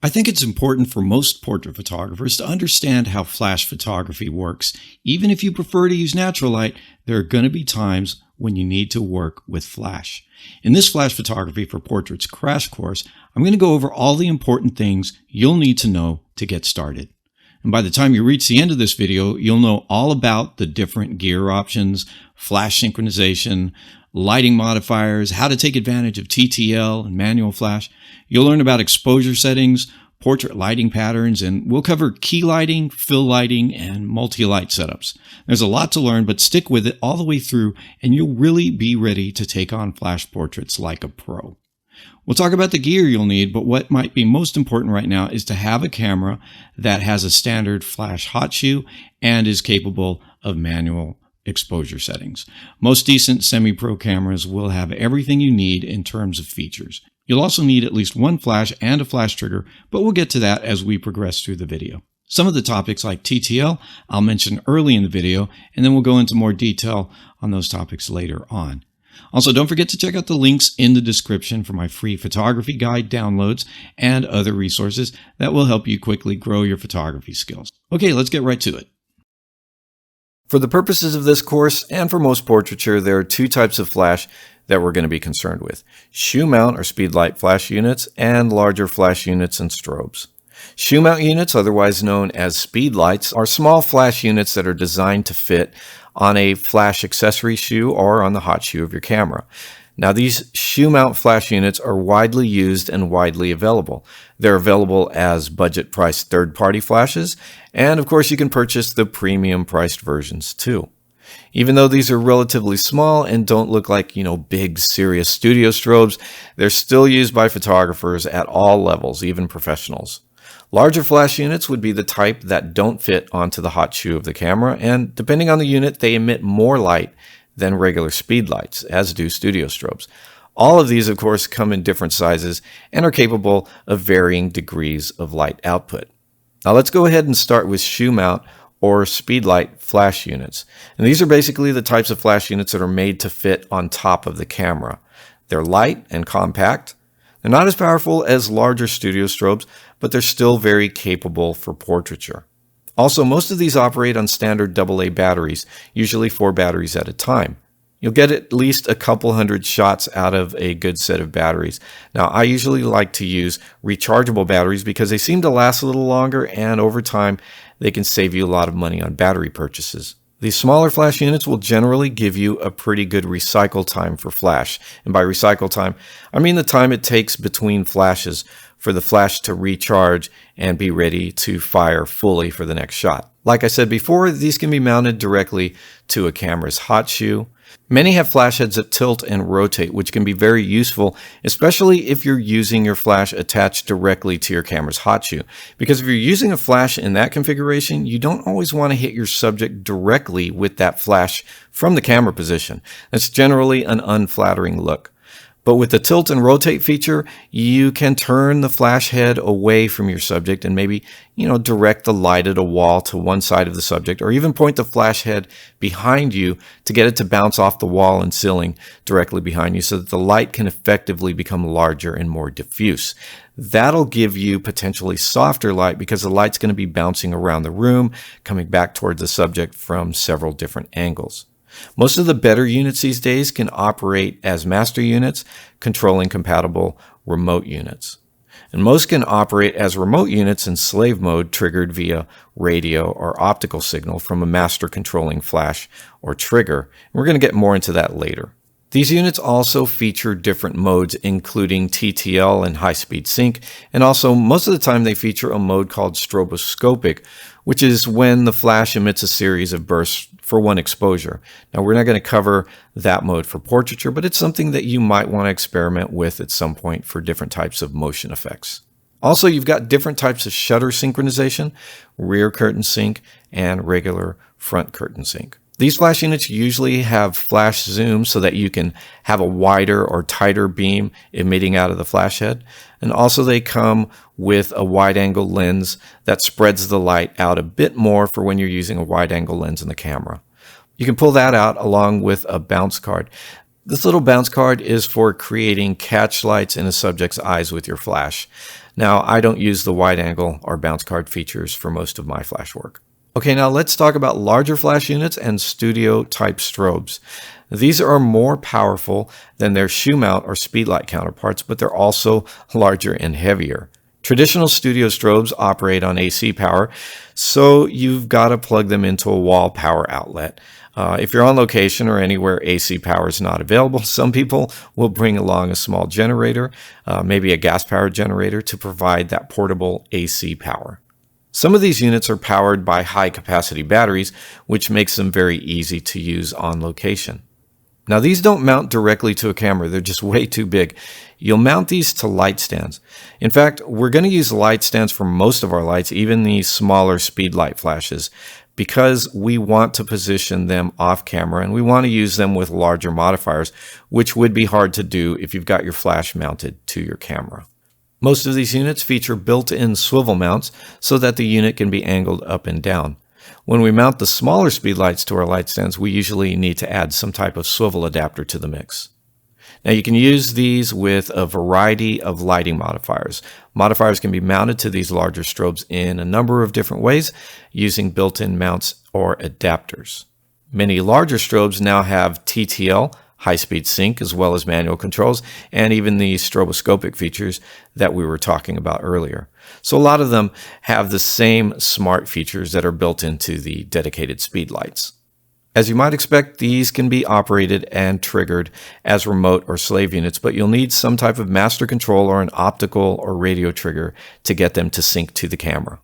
I think it's important for most portrait photographers to understand how flash photography works. Even if you prefer to use natural light, there are going to be times when you need to work with flash. In this Flash Photography for Portraits crash course, I'm going to go over all the important things you'll need to know to get started. And by the time you reach the end of this video, you'll know all about the different gear options, flash synchronization, lighting modifiers, how to take advantage of TTL and manual flash. You'll learn about exposure settings, portrait lighting patterns, and we'll cover key lighting, fill lighting, and multi-light setups. There's a lot to learn, but stick with it all the way through, and you'll really be ready to take on flash portraits like a pro. We'll talk about the gear you'll need, but what might be most important right now is to have a camera that has a standard flash hot shoe and is capable of manual exposure settings. Most decent semi-pro cameras will have everything you need in terms of features. You'll also need at least one flash and a flash trigger, but we'll get to that as we progress through the video. Some of the topics like TTL I'll mention early in the video, and then we'll go into more detail on those topics later on. Also, don't forget to check out the links in the description for my free photography guide downloads and other resources that will help you quickly grow your photography skills. Okay, let's get right to it. For the purposes of this course, and for most portraiture, there are two types of flash that we're going to be concerned with: shoe mount or speedlight flash units and larger flash units and strobes. Shoe mount units, otherwise known as speedlights, are small flash units that are designed to fit on a flash accessory shoe or on the hot shoe of your camera. Now, these shoe mount flash units are widely used and widely available. They're available as budget-priced third-party flashes, and of course you can purchase the premium-priced versions too. Even though these are relatively small and don't look like, big, serious studio strobes, they're still used by photographers at all levels, even professionals. Larger flash units would be the type that don't fit onto the hot shoe of the camera, and depending on the unit, they emit more light than regular speedlights, as do studio strobes. All of these, of course, come in different sizes and are capable of varying degrees of light output. Now let's go ahead and start with shoe mount or speedlight flash units. And these are basically the types of flash units that are made to fit on top of the camera. They're light and compact. They're not as powerful as larger studio strobes, but they're still very capable for portraiture. Also, most of these operate on standard AA batteries, usually 4 batteries at a time. You'll get at least a couple hundred shots out of a good set of batteries. Now, I usually like to use rechargeable batteries because they seem to last a little longer, and over time, they can save you a lot of money on battery purchases. These smaller flash units will generally give you a pretty good recycle time for flash. And by recycle time, I mean the time it takes between flashes for the flash to recharge and be ready to fire fully for the next shot. Like I said before, these can be mounted directly to a camera's hot shoe. Many have flash heads that tilt and rotate, which can be very useful, especially if you're using your flash attached directly to your camera's hot shoe. Because if you're using a flash in that configuration, you don't always want to hit your subject directly with that flash from the camera position. That's generally an unflattering look. But with the tilt and rotate feature, you can turn the flash head away from your subject and maybe, direct the light at a wall to one side of the subject, or even point the flash head behind you to get it to bounce off the wall and ceiling directly behind you so that the light can effectively become larger and more diffuse. That'll give you potentially softer light because the light's going to be bouncing around the room, coming back towards the subject from several different angles. Most of the better units these days can operate as master units, controlling compatible remote units. And most can operate as remote units in slave mode, triggered via radio or optical signal from a master controlling flash or trigger. We're going to get more into that later. These units also feature different modes, including TTL and high-speed sync, and also most of the time they feature a mode called stroboscopic, which is when the flash emits a series of bursts for one exposure. Now, we're not going to cover that mode for portraiture, but it's something that you might want to experiment with at some point for different types of motion effects. Also, you've got different types of shutter synchronization, rear curtain sync, and regular front curtain sync. These flash units usually have flash zoom so that you can have a wider or tighter beam emitting out of the flash head. And also they come with a wide-angle lens that spreads the light out a bit more for when you're using a wide-angle lens in the camera. You can pull that out along with a bounce card. This little bounce card is for creating catch lights in a subject's eyes with your flash. Now, I don't use the wide angle or bounce card features for most of my flash work. Okay, now let's talk about larger flash units and studio type strobes. These are more powerful than their shoe mount or speedlight counterparts, but they're also larger and heavier. Traditional studio strobes operate on AC power, so you've got to plug them into a wall power outlet. If you're on location or anywhere AC power is not available, some people will bring along a small generator, maybe a gas-powered generator, to provide that portable AC power. Some of these units are powered by high-capacity batteries, which makes them very easy to use on location. Now, these don't mount directly to a camera. They're just way too big. You'll mount these to light stands. In fact, we're going to use light stands for most of our lights, even these smaller speed light flashes, because we want to position them off camera and we want to use them with larger modifiers, which would be hard to do if you've got your flash mounted to your camera. Most of these units feature built-in swivel mounts so that the unit can be angled up and down. When we mount the smaller speedlights to our light stands, we usually need to add some type of swivel adapter to the mix. Now you can use these with a variety of lighting modifiers. Modifiers can be mounted to these larger strobes in a number of different ways using built-in mounts or adapters. Many larger strobes now have TTL, high-speed sync, as well as manual controls, and even the stroboscopic features that we were talking about earlier. So a lot of them have the same smart features that are built into the dedicated speedlights. As you might expect, these can be operated and triggered as remote or slave units, but you'll need some type of master control or an optical or radio trigger to get them to sync to the camera.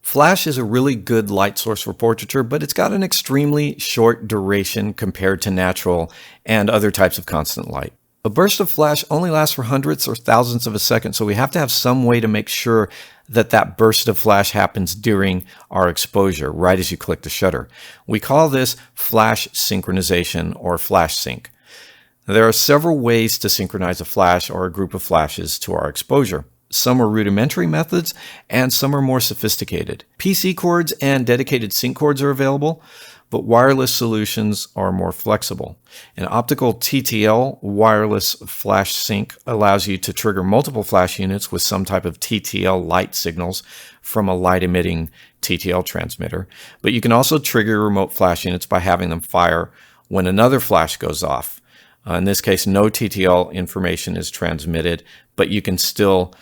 Flash is a really good light source for portraiture, but it's got an extremely short duration compared to natural and other types of constant light. A burst of flash only lasts for hundredths or thousandths of a second, so we have to have some way to make sure that that burst of flash happens during our exposure, right as you click the shutter. We call this flash synchronization or flash sync. There are several ways to synchronize a flash or a group of flashes to our exposure. Some are rudimentary methods, and some are more sophisticated. PC cords and dedicated sync cords are available, but wireless solutions are more flexible. An optical TTL wireless flash sync allows you to trigger multiple flash units with some type of TTL light signals from a light-emitting TTL transmitter, but you can also trigger remote flash units by having them fire when another flash goes off. In this case, no TTL information is transmitted, but you can still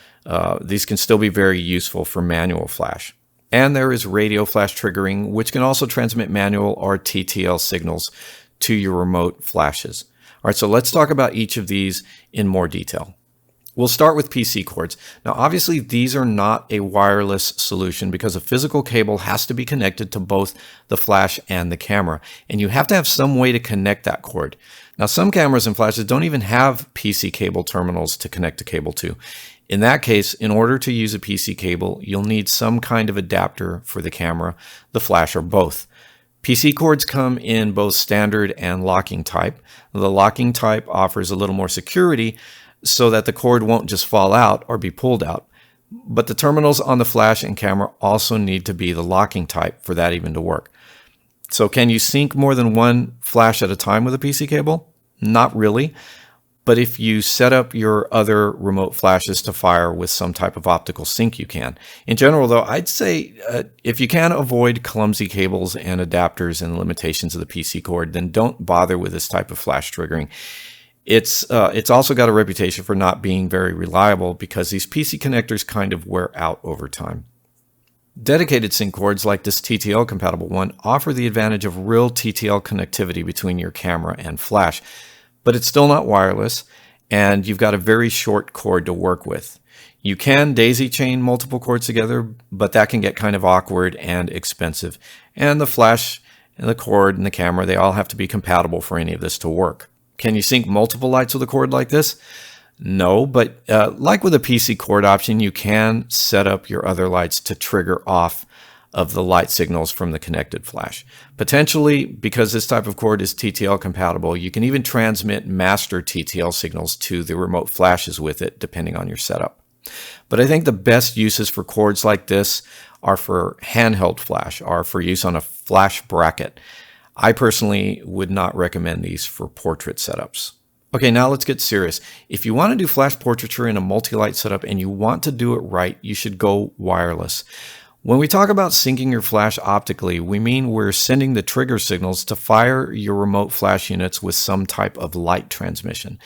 these can still be very useful for manual flash. And there is radio flash triggering, which can also transmit manual or TTL signals to your remote flashes. All right, so let's talk about each of these in more detail. We'll start with PC cords. Now, obviously, these are not a wireless solution because a physical cable has to be connected to both the flash and the camera, and you have to have some way to connect that cord. Now, some cameras and flashes don't even have PC cable terminals to connect a cable to. In that case, in order to use a PC cable, you'll need some kind of adapter for the camera, the flash, or both. PC cords come in both standard and locking type. The locking type offers a little more security so that the cord won't just fall out or be pulled out. But the terminals on the flash and camera also need to be the locking type for that even to work. So can you sync more than one flash at a time with a PC cable? Not really. But if you set up your other remote flashes to fire with some type of optical sync, you can. In general, though, I'd say if you can avoid clumsy cables and adapters and limitations of the PC cord, then don't bother with this type of flash triggering. It's also got a reputation for not being very reliable because these PC connectors kind of wear out over time. Dedicated sync cords like this TTL compatible one offer the advantage of real TTL connectivity between your camera and flash. But it's still not wireless, and you've got a very short cord to work with. You can daisy chain multiple cords together, but that can get kind of awkward and expensive. And the flash and the cord and the camera, they all have to be compatible for any of this to work. Can you sync multiple lights with a cord like this? No, but like with a PC cord option, you can set up your other lights to trigger off of the light signals from the connected flash. Potentially, because this type of cord is TTL compatible, you can even transmit master TTL signals to the remote flashes with it, depending on your setup. But I think the best uses for cords like this are for handheld flash, or for use on a flash bracket. I personally would not recommend these for portrait setups. Okay, now let's get serious. If you want to do flash portraiture in a multi-light setup and you want to do it right, you should go wireless. When we talk about syncing your flash optically, we mean we're sending the trigger signals to fire your remote flash units with some type of light transmission.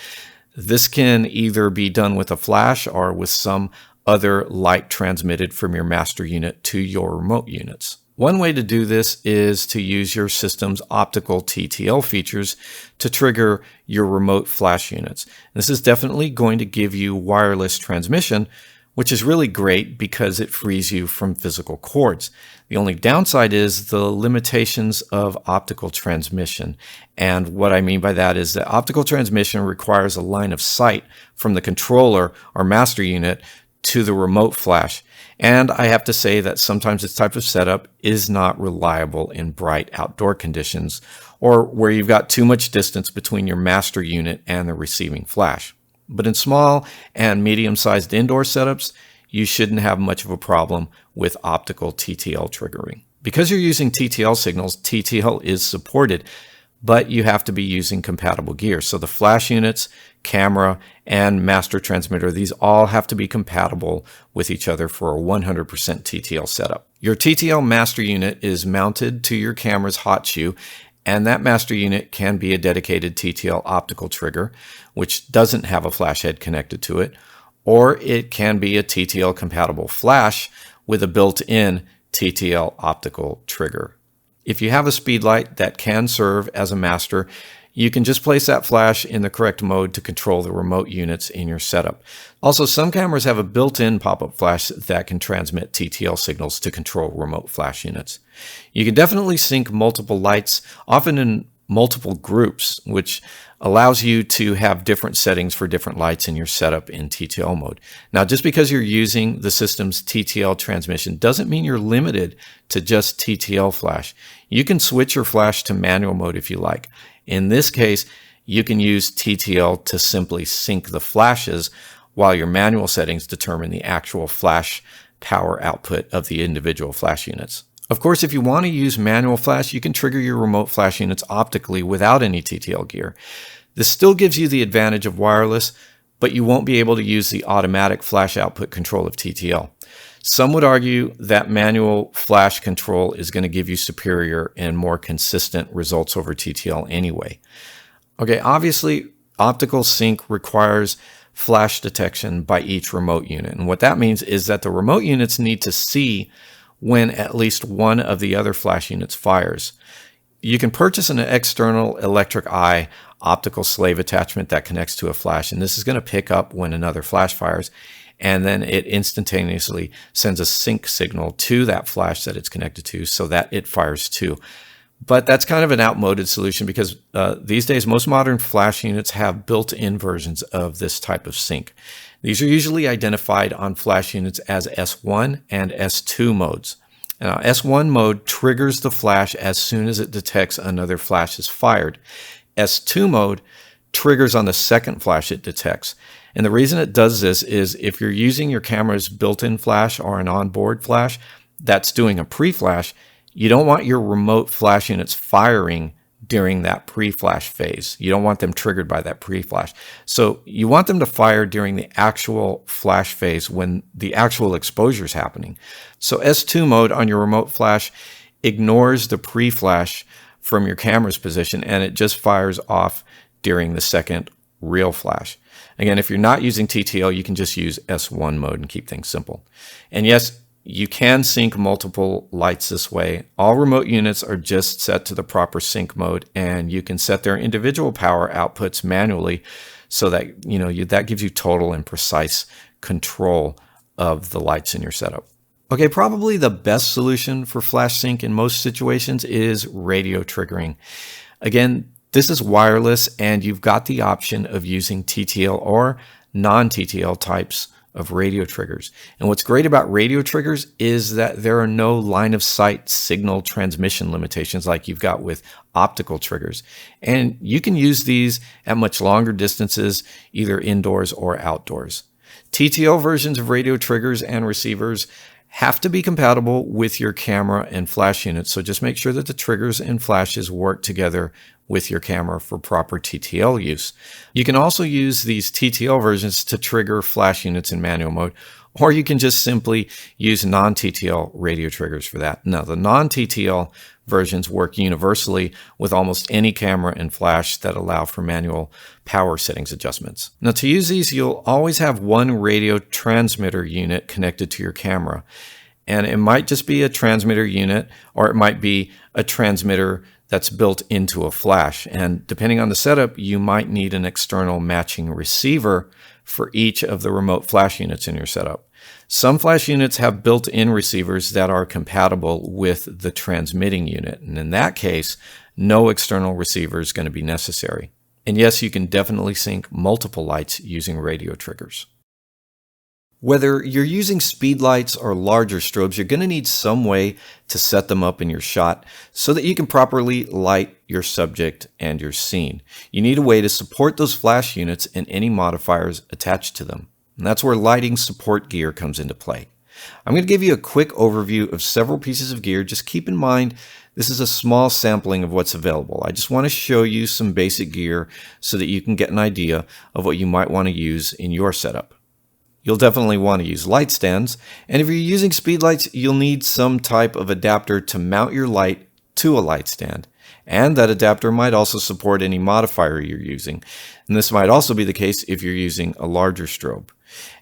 This can either be done with a flash or with some other light transmitted from your master unit to your remote units. One way to do this is to use your system's optical TTL features to trigger your remote flash units. This is definitely going to give you wireless transmission, which is really great because it frees you from physical cords. The only downside is the limitations of optical transmission. And what I mean by that is that optical transmission requires a line of sight from the controller or master unit to the remote flash. And I have to say that sometimes this type of setup is not reliable in bright outdoor conditions or where you've got too much distance between your master unit and the receiving flash. But in small and medium-sized indoor setups, you shouldn't have much of a problem with optical TTL triggering. Because you're using TTL signals, TTL is supported, but you have to be using compatible gear. So the flash units, camera, and master transmitter, these all have to be compatible with each other for a 100% TTL setup. Your TTL master unit is mounted to your camera's hot shoe, and that master unit can be a dedicated TTL optical trigger, which doesn't have a flash head connected to it, or it can be a TTL compatible flash with a built-in TTL optical trigger. If you have a speedlight that can serve as a master, you can just place that flash in the correct mode to control the remote units in your setup. Also, some cameras have a built-in pop-up flash that can transmit TTL signals to control remote flash units. You can definitely sync multiple lights, often in multiple groups, which allows you to have different settings for different lights in your setup in TTL mode. Now, just because you're using the system's TTL transmission doesn't mean you're limited to just TTL flash. You can switch your flash to manual mode if you like. In this case, you can use TTL to simply sync the flashes while your manual settings determine the actual flash power output of the individual flash units. Of course, if you want to use manual flash, you can trigger your remote flash units optically without any TTL gear. This still gives you the advantage of wireless, but you won't be able to use the automatic flash output control of TTL. Some would argue that manual flash control is going to give you superior and more consistent results over TTL anyway. Okay, obviously, optical sync requires flash detection by each remote unit. And what that means is that the remote units need to see when at least one of the other flash units fires. You can purchase an external electric eye optical slave attachment that connects to a flash, and this is going to pick up when another flash fires, and then it instantaneously sends a sync signal to that flash that it's connected to so that it fires too. But that's kind of an outmoded solution because these days most modern flash units have built-in versions of this type of sync. These are usually identified on flash units as S1 and S2 modes. Now, S1 mode triggers the flash as soon as it detects another flash is fired. S2 mode triggers on the second flash it detects. And the reason it does this is if you're using your camera's built-in flash or an onboard flash that's doing a pre-flash, you don't want your remote flash units firing during that pre-flash phase. You don't want them triggered by that pre-flash. So you want them to fire during the actual flash phase when the actual exposure is happening. So S2 mode on your remote flash ignores the pre-flash from your camera's position and it just fires off during the second real flash. Again, if you're not using TTL, you can just use S1 mode and keep things simple. And yes, you can sync multiple lights this way. All remote units are just set to the proper sync mode, and you can set their individual power outputs manually so that that gives you total and precise control of the lights in your setup. Okay, probably the best solution for flash sync in most situations is radio triggering. Again, this is wireless, and you've got the option of using TTL or non-TTL types of radio triggers. And what's great about radio triggers is that there are no line of sight signal transmission limitations like you've got with optical triggers. And you can use these at much longer distances, either indoors or outdoors. TTL versions of radio triggers and receivers have to be compatible with your camera and flash units. So just make sure that the triggers and flashes work together with your camera for proper TTL use. You can also use these TTL versions to trigger flash units in manual mode, or you can just simply use non-TTL radio triggers for that. Now, the non-TTL versions work universally with almost any camera and flash that allow for manual power settings adjustments. Now, to use these, you'll always have one radio transmitter unit connected to your camera. And it might just be a transmitter unit, or it might be a transmitter that's built into a flash. And depending on the setup, you might need an external matching receiver for each of the remote flash units in your setup. Some flash units have built-in receivers that are compatible with the transmitting unit. And in that case, no external receiver is going to be necessary. And yes, you can definitely sync multiple lights using radio triggers. Whether you're using speedlights or larger strobes, you're going to need some way to set them up in your shot so that you can properly light your subject and your scene. You need a way to support those flash units and any modifiers attached to them. And that's where lighting support gear comes into play. I'm going to give you a quick overview of several pieces of gear. Just keep in mind, this is a small sampling of what's available. I just want to show you some basic gear so that you can get an idea of what you might want to use in your setup. You'll definitely want to use light stands, and if you're using speedlights, you'll need some type of adapter to mount your light to a light stand. And that adapter might also support any modifier you're using. And this might also be the case if you're using a larger strobe.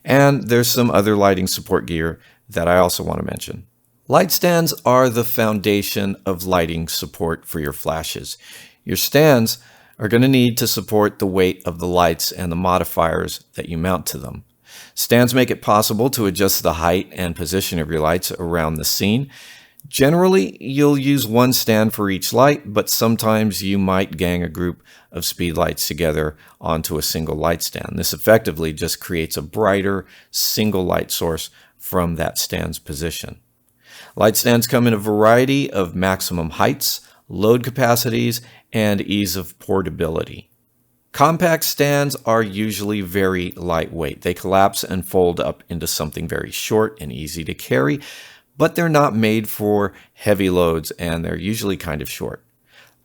And there's some other lighting support gear that I also want to mention. Light stands are the foundation of lighting support for your flashes. Your stands are going to need to support the weight of the lights and the modifiers that you mount to them. Stands make it possible to adjust the height and position of your lights around the scene. Generally, you'll use one stand for each light, but sometimes you might gang a group of speedlights together onto a single light stand. This effectively just creates a brighter single light source from that stand's position. Light stands come in a variety of maximum heights, load capacities, and ease of portability. Compact stands are usually very lightweight. They collapse and fold up into something very short and easy to carry, but they're not made for heavy loads and they're usually kind of short.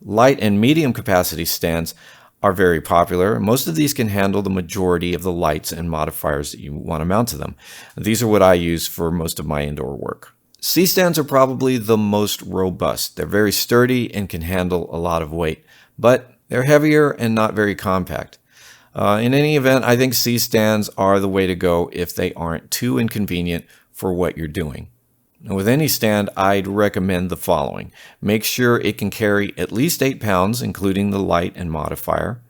Light and medium capacity stands are very popular. Most of these can handle the majority of the lights and modifiers that you want to mount to them. These are what I use for most of my indoor work. C-stands are probably the most robust. They're very sturdy and can handle a lot of weight, but they're heavier and not very compact. In any event, I think C-stands are the way to go if they aren't too inconvenient for what you're doing. Now, with any stand, I'd recommend the following. Make sure it can carry at least 8 pounds, including the light and modifier.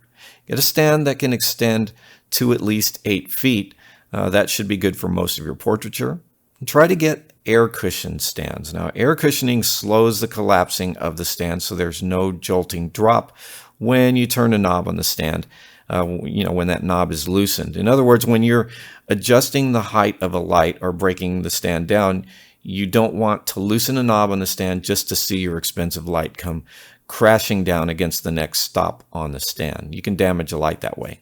Get a stand that can extend to at least 8 feet. That should be good for most of your portraiture. And try to get air cushion stands. Now, air cushioning slows the collapsing of the stand so there's no jolting drop when you turn a knob on the stand, when that knob is loosened. In other words, when you're adjusting the height of a light or breaking the stand down, you don't want to loosen a knob on the stand just to see your expensive light come crashing down against the next stop on the stand. You can damage a light that way.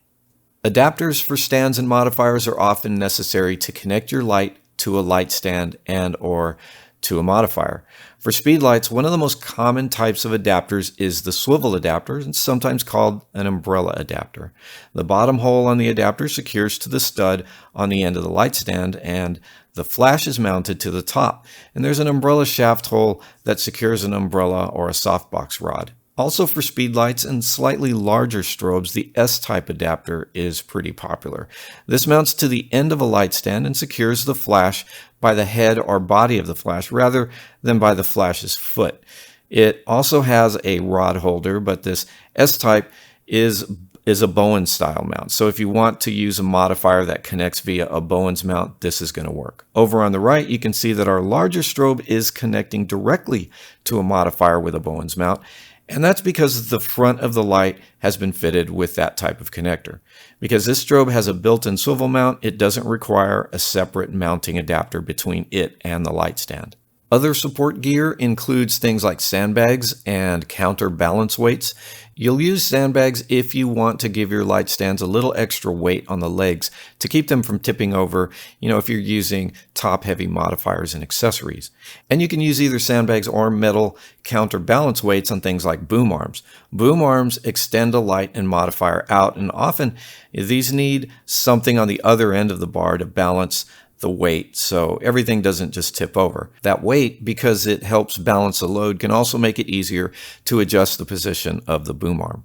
Adapters for stands and modifiers are often necessary to connect your light to a light stand and or to a modifier. For speedlights, one of the most common types of adapters is the swivel adapter, and sometimes called an umbrella adapter. The bottom hole on the adapter secures to the stud on the end of the light stand, and the flash is mounted to the top. And there's an umbrella shaft hole that secures an umbrella or a softbox rod. Also for speedlights and slightly larger strobes, the S-type adapter is pretty popular. This mounts to the end of a light stand and secures the flash by the head or body of the flash rather than by the flash's foot. It also has a rod holder, but this S-type is a Bowens style mount. So if you want to use a modifier that connects via a Bowens mount, this is going to work. Over on the right, you can see that our larger strobe is connecting directly to a modifier with a Bowens mount. And that's because the front of the light has been fitted with that type of connector. Because this strobe has a built-in swivel mount, it doesn't require a separate mounting adapter between it and the light stand. Other support gear includes things like sandbags and counterbalance weights. You'll use sandbags if you want to give your light stands a little extra weight on the legs to keep them from tipping over, if you're using top-heavy modifiers and accessories. And you can use either sandbags or metal counterbalance weights on things like boom arms. Boom arms extend a light and modifier out, and often these need something on the other end of the bar to balance the weight so everything doesn't just tip over. That weight, because it helps balance the load, can also make it easier to adjust the position of the boom arm.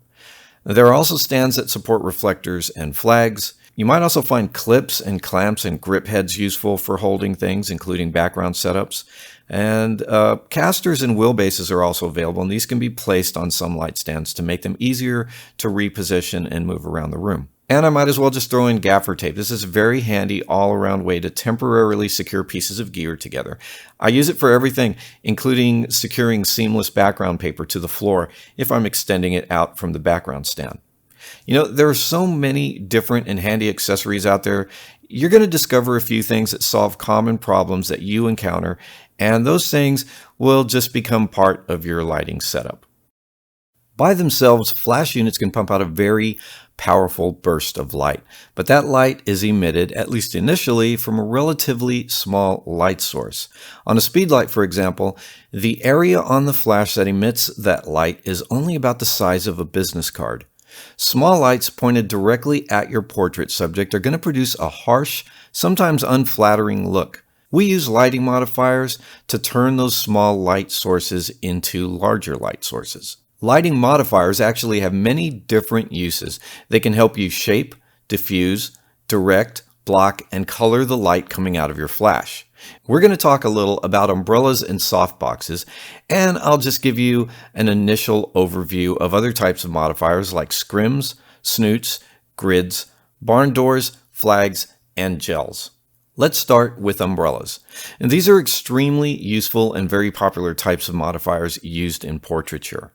There are also stands that support reflectors and flags. You might also find clips and clamps and grip heads useful for holding things, including background setups. And casters and wheelbases are also available, and these can be placed on some light stands to make them easier to reposition and move around the room. And I might as well just throw in gaffer tape. This is a very handy all-around way to temporarily secure pieces of gear together. I use it for everything, including securing seamless background paper to the floor if I'm extending it out from the background stand. There are so many different and handy accessories out there. You're going to discover a few things that solve common problems that you encounter, and those things will just become part of your lighting setup. By themselves, flash units can pump out a very powerful burst of light, but that light is emitted, at least initially, from a relatively small light source. On a speedlight, for example, the area on the flash that emits that light is only about the size of a business card. Small lights pointed directly at your portrait subject are going to produce a harsh, sometimes unflattering look. We use lighting modifiers to turn those small light sources into larger light sources. Lighting modifiers actually have many different uses. They can help you shape, diffuse, direct, block, and color the light coming out of your flash. We're going to talk a little about umbrellas and softboxes, and I'll just give you an initial overview of other types of modifiers like scrims, snoots, grids, barn doors, flags, and gels. Let's start with umbrellas. And these are extremely useful and very popular types of modifiers used in portraiture.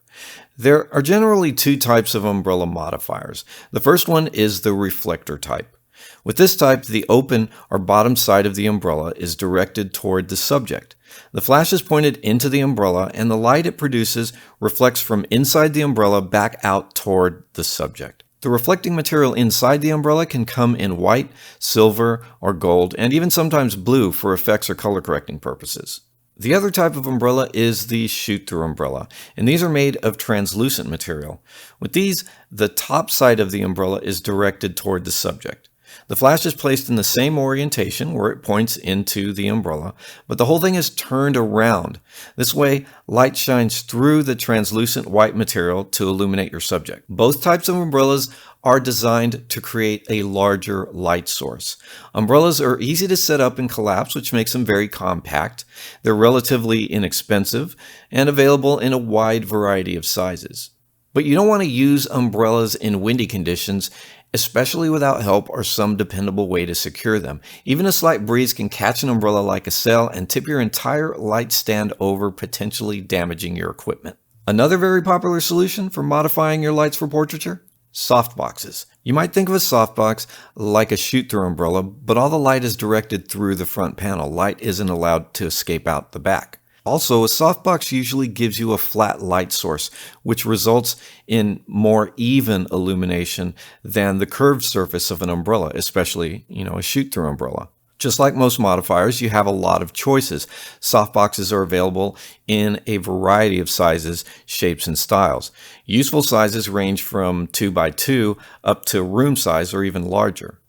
There are generally two types of umbrella modifiers. The first one is the reflector type. With this type, the open or bottom side of the umbrella is directed toward the subject. The flash is pointed into the umbrella, and the light it produces reflects from inside the umbrella back out toward the subject. The reflecting material inside the umbrella can come in white, silver, or gold, and even sometimes blue for effects or color correcting purposes. The other type of umbrella is the shoot-through umbrella, and these are made of translucent material. With these, the top side of the umbrella is directed toward the subject. The flash is placed in the same orientation where it points into the umbrella, but the whole thing is turned around. This way, light shines through the translucent white material to illuminate your subject. Both types of umbrellas are designed to create a larger light source. Umbrellas are easy to set up and collapse, which makes them very compact. They're relatively inexpensive and available in a wide variety of sizes. But you don't want to use umbrellas in windy conditions, especially without help or some dependable way to secure them. Even a slight breeze can catch an umbrella like a sail and tip your entire light stand over, potentially damaging your equipment. Another very popular solution for modifying your lights for portraiture? Softboxes. You might think of a softbox like a shoot-through umbrella, but all the light is directed through the front panel. Light isn't allowed to escape out the back. Also, a softbox usually gives you a flat light source, which results in more even illumination than the curved surface of an umbrella, especially, a shoot-through umbrella. Just like most modifiers, you have a lot of choices. Softboxes are available in a variety of sizes, shapes, and styles. Useful sizes range from 2x2 up to room size or even larger.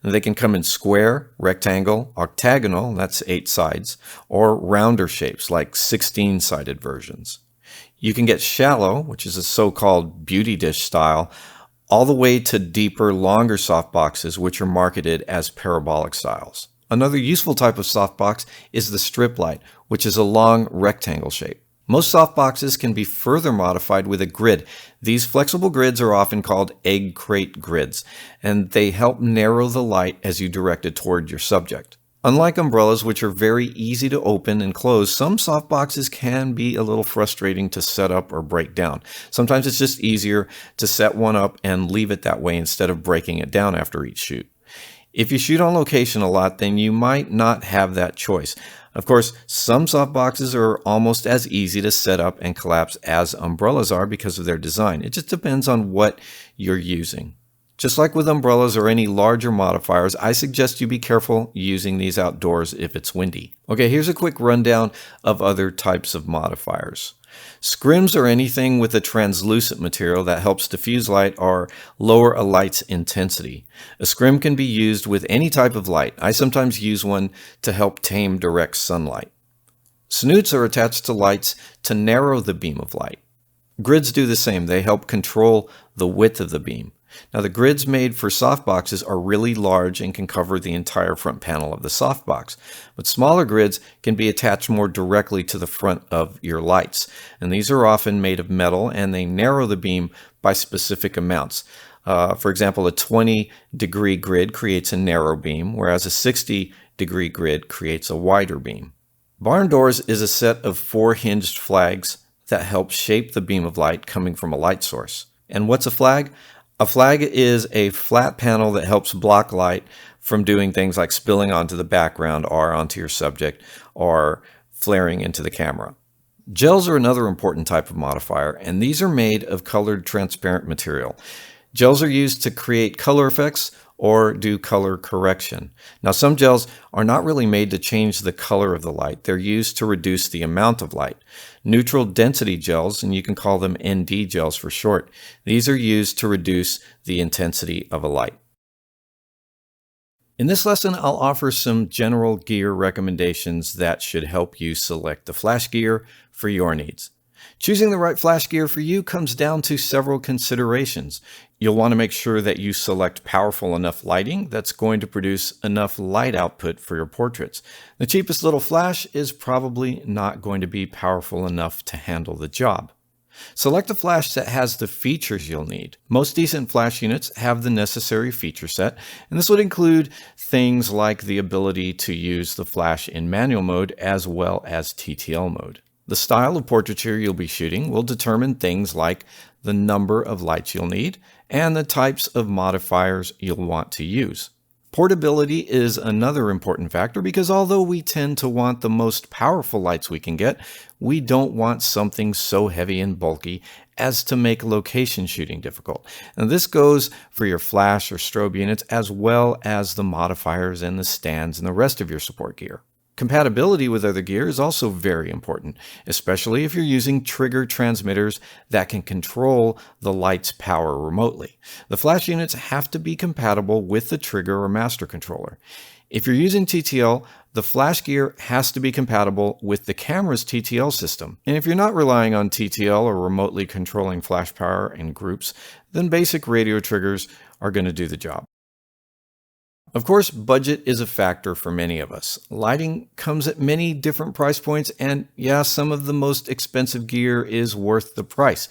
They can come in square, rectangle, octagonal, that's 8 sides, or rounder shapes like 16-sided versions. You can get shallow, which is a so-called beauty dish style, all the way to deeper, longer softboxes, which are marketed as parabolic styles. Another useful type of softbox is the strip light, which is a long rectangle shape. Most softboxes can be further modified with a grid. These flexible grids are often called egg crate grids, and they help narrow the light as you direct it toward your subject. Unlike umbrellas, which are very easy to open and close, some softboxes can be a little frustrating to set up or break down. Sometimes it's just easier to set one up and leave it that way instead of breaking it down after each shoot. If you shoot on location a lot, then you might not have that choice. Of course, some softboxes are almost as easy to set up and collapse as umbrellas are because of their design. It just depends on what you're using. Just like with umbrellas or any larger modifiers, I suggest you be careful using these outdoors if it's windy. Okay, here's a quick rundown of other types of modifiers. Scrims are anything with a translucent material that helps diffuse light or lower a light's intensity. A scrim can be used with any type of light. I sometimes use one to help tame direct sunlight. Snoots are attached to lights to narrow the beam of light. Grids do the same. They help control the width of the beam. Now, the grids made for softboxes are really large and can cover the entire front panel of the softbox, but smaller grids can be attached more directly to the front of your lights, and these are often made of metal and they narrow the beam by specific amounts. For example, a 20-degree grid creates a narrow beam, whereas a 60-degree grid creates a wider beam. Barn doors is a set of 4 hinged flags that help shape the beam of light coming from a light source. And what's a flag? A flag is a flat panel that helps block light from doing things like spilling onto the background or onto your subject or flaring into the camera. Gels are another important type of modifier, and these are made of colored transparent material. Gels are used to create color effects or do color correction. Now, some gels are not really made to change the color of the light. They're used to reduce the amount of light. Neutral density gels, and you can call them ND gels for short, these are used to reduce the intensity of a light. In this lesson, I'll offer some general gear recommendations that should help you select the flash gear for your needs. Choosing the right flash gear for you comes down to several considerations. You'll want to make sure that you select powerful enough lighting that's going to produce enough light output for your portraits. The cheapest little flash is probably not going to be powerful enough to handle the job. Select a flash that has the features you'll need. Most decent flash units have the necessary feature set, and this would include things like the ability to use the flash in manual mode as well as TTL mode. The style of portraiture you'll be shooting will determine things like the number of lights you'll need and the types of modifiers you'll want to use. Portability is another important factor because although we tend to want the most powerful lights we can get, we don't want something so heavy and bulky as to make location shooting difficult. And this goes for your flash or strobe units as well as the modifiers and the stands and the rest of your support gear. Compatibility with other gear is also very important, especially if you're using trigger transmitters that can control the light's power remotely. The flash units have to be compatible with the trigger or master controller. If you're using TTL, the flash gear has to be compatible with the camera's TTL system. And if you're not relying on TTL or remotely controlling flash power in groups, then basic radio triggers are going to do the job. Of course, budget is a factor for many of us. Lighting comes at many different price points, and yeah, some of the most expensive gear is worth the price.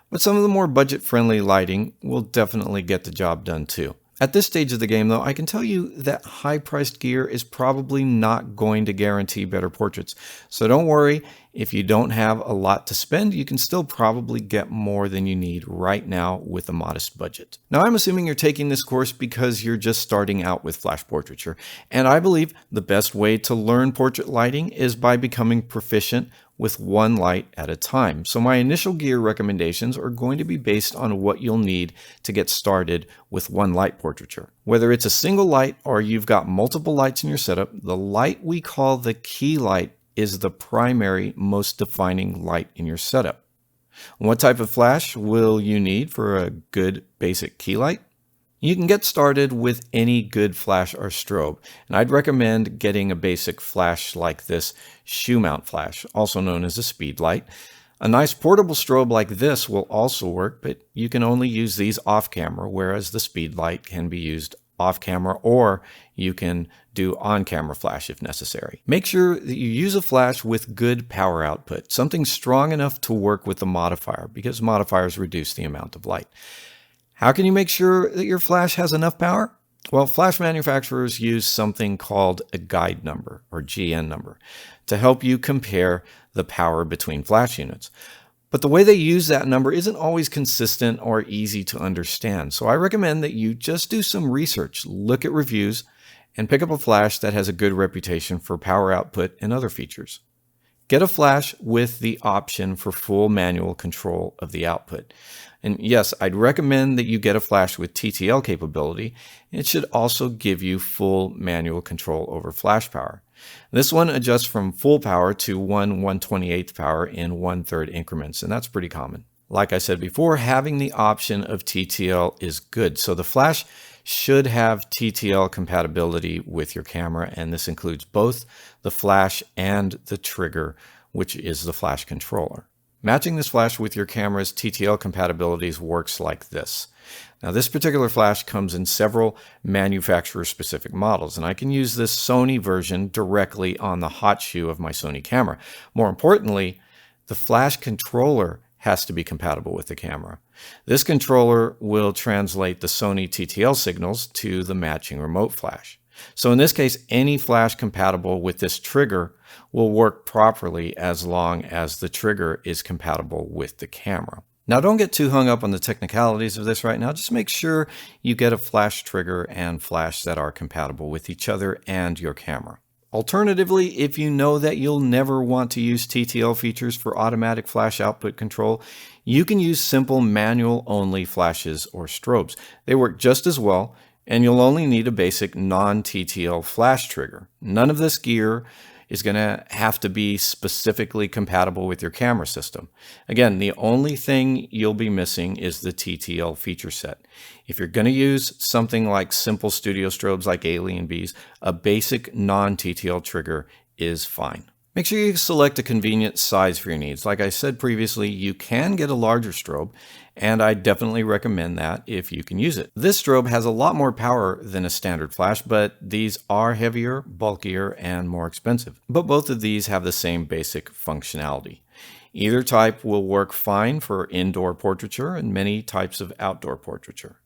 But some of the more budget-friendly lighting will definitely get the job done too. At this stage of the game, though, I can tell you that high-priced gear is probably not going to guarantee better portraits. So don't worry, if you don't have a lot to spend, you can still probably get more than you need right now with a modest budget. Now, I'm assuming you're taking this course because you're just starting out with flash portraiture, and I believe the best way to learn portrait lighting is by becoming proficient with one light at a time. So my initial gear recommendations are going to be based on what you'll need to get started with one light portraiture. Whether it's a single light or you've got multiple lights in your setup, the light we call the key light is the primary, most defining light in your setup. What type of flash will you need for a good basic key light? You can get started with any good flash or strobe, and I'd recommend getting a basic flash like this shoe mount flash, also known as a speed light. A nice portable strobe like this will also work, but you can only use these off camera, whereas the speed light can be used off camera, or you can do on camera flash if necessary. Make sure that you use a flash with good power output, something strong enough to work with the modifier, because modifiers reduce the amount of light. How can you make sure that your flash has enough power? Well, flash manufacturers use something called a guide number, or GN number, to help you compare the power between flash units. But the way they use that number isn't always consistent or easy to understand. So I recommend that you just do some research, look at reviews, and pick up a flash that has a good reputation for power output and other features. Get a flash with the option for full manual control of the output. And yes, I'd recommend that you get a flash with TTL capability. It should also give you full manual control over flash power. This one adjusts from full power to 1/128th power in 1/3 increments, and that's pretty common. Like I said before, having the option of TTL is good. So the flash should have TTL compatibility with your camera, and this includes both the flash and the trigger, which is the flash controller. Matching this flash with your camera's TTL compatibilities works like this. Now, this particular flash comes in several manufacturer-specific models, and I can use this Sony version directly on the hot shoe of my Sony camera. More importantly, the flash controller has to be compatible with the camera. This controller will translate the Sony TTL signals to the matching remote flash. So in this case, any flash compatible with this trigger will work properly as long as the trigger is compatible with the camera. Now, don't get too hung up on the technicalities of this right now. Just make sure you get a flash trigger and flash that are compatible with each other and your camera. Alternatively, if you know that you'll never want to use TTL features for automatic flash output control, you can use simple manual-only flashes or strobes. They work just as well, and you'll only need a basic non-TTL flash trigger. None of this gear is going to have to be specifically compatible with your camera system. Again, the only thing you'll be missing is the TTL feature set. If you're going to use something like simple studio strobes like Alien Bees, a basic non-TTL trigger is fine. Make sure you select a convenient size for your needs. Like I said previously, you can get a larger strobe, and I definitely recommend that if you can use it. This strobe has a lot more power than a standard flash, but these are heavier, bulkier, and more expensive. But both of these have the same basic functionality. Either type will work fine for indoor portraiture and many types of outdoor portraiture.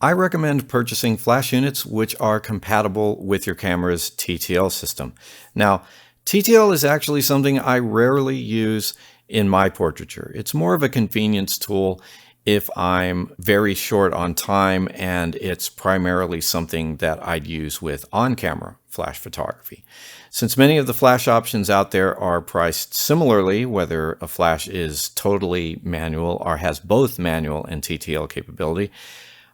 I recommend purchasing flash units which are compatible with your camera's TTL system. Now, TTL is actually something I rarely use in my portraiture. It's more of a convenience tool if I'm very short on time, and it's primarily something that I'd use with on-camera flash photography. Since many of the flash options out there are priced similarly, whether a flash is totally manual or has both manual and TTL capability,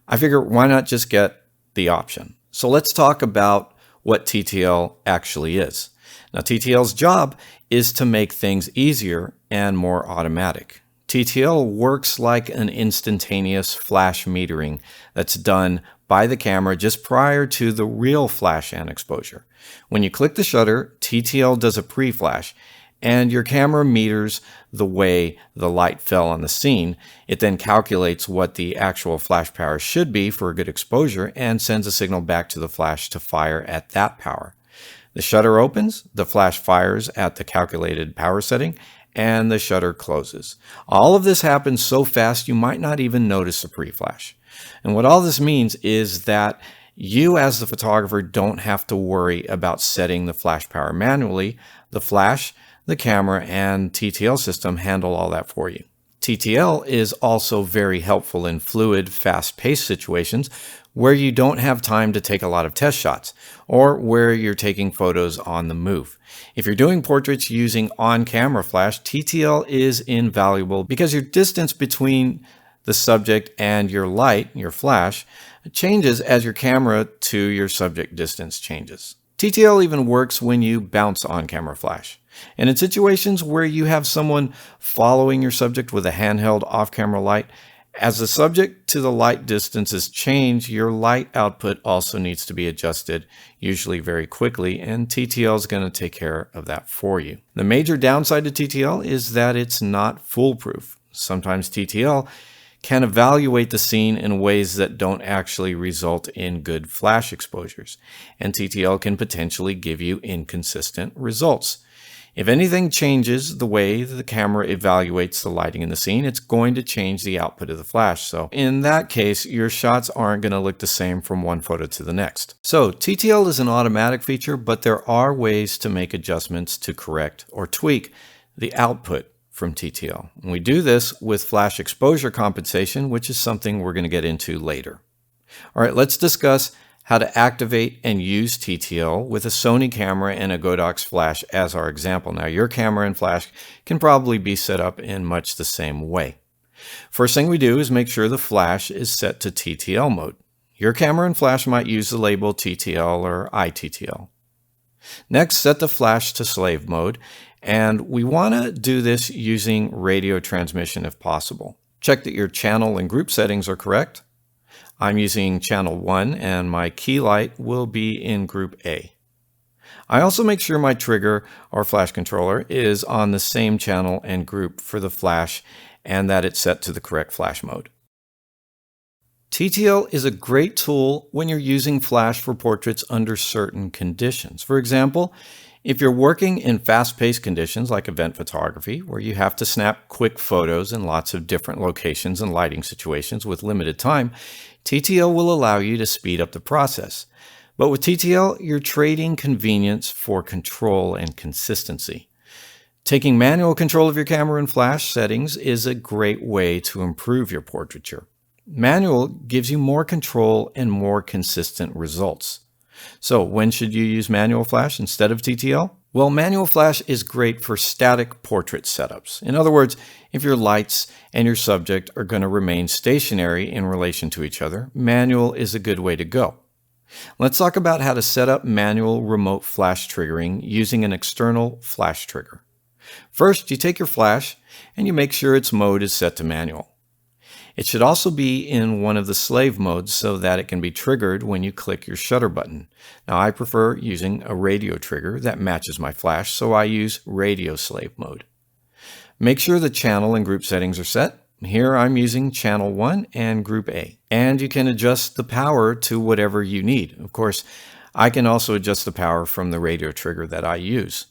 I figure why not just get the option? So let's talk about what TTL actually is. Now, TTL's job is to make things easier and more automatic. TTL works like an instantaneous flash metering that's done by the camera just prior to the real flash and exposure. When you click the shutter, TTL does a pre-flash, and your camera meters the way the light fell on the scene. It then calculates what the actual flash power should be for a good exposure and sends a signal back to the flash to fire at that power. The shutter opens, the flash fires at the calculated power setting, and the shutter closes. All of this happens so fast you might not even notice a pre-flash. And what all this means is that you as the photographer don't have to worry about setting the flash power manually. The flash, the camera, and TTL system handle all that for you. TTL is also very helpful in fluid, fast-paced situations where you don't have time to take a lot of test shots or where you're taking photos on the move. If you're doing portraits using on-camera flash, TTL is invaluable because your distance between the subject and your light, your flash, changes as your camera to your subject distance changes. TTL even works when you bounce on-camera flash. And in situations where you have someone following your subject with a handheld off-camera light, as the subject to the light distances change, your light output also needs to be adjusted, usually very quickly, and TTL is going to take care of that for you. The major downside to TTL is that it's not foolproof. Sometimes TTL can evaluate the scene in ways that don't actually result in good flash exposures, and TTL can potentially give you inconsistent results. If anything changes the way the camera evaluates the lighting in the scene, it's going to change the output of the flash. So in that case, your shots aren't going to look the same from one photo to the next. So TTL is an automatic feature, but there are ways to make adjustments to correct or tweak the output from TTL. And we do this with flash exposure compensation, which is something we're going to get into later. All right, let's discuss how to activate and use TTL with a Sony camera and a Godox flash as our example. Now, your camera and flash can probably be set up in much the same way. First thing we do is make sure the flash is set to TTL mode. Your camera and flash might use the label TTL or iTTL. Next, set the flash to slave mode, and we want to do this using radio transmission if possible. Check that your channel and group settings are correct. I'm using channel 1 and my key light will be in group A. I also make sure my trigger or flash controller is on the same channel and group for the flash and that it's set to the correct flash mode. TTL is a great tool when you're using flash for portraits under certain conditions. For example, if you're working in fast-paced conditions like event photography, where you have to snap quick photos in lots of different locations and lighting situations with limited time, TTL will allow you to speed up the process. But with TTL, you're trading convenience for control and consistency. Taking manual control of your camera and flash settings is a great way to improve your portraiture. Manual gives you more control and more consistent results. So when should you use manual flash instead of TTL? Well, manual flash is great for static portrait setups. In other words, if your lights and your subject are going to remain stationary in relation to each other, manual is a good way to go. Let's talk about how to set up manual remote flash triggering using an external flash trigger. First, you take your flash and you make sure its mode is set to manual. It should also be in one of the slave modes so that it can be triggered when you click your shutter button. Now, I prefer using a radio trigger that matches my flash, so I use radio slave mode. Make sure the channel and group settings are set. Here I'm using channel 1 and group A. And you can adjust the power to whatever you need. Of course, I can also adjust the power from the radio trigger that I use.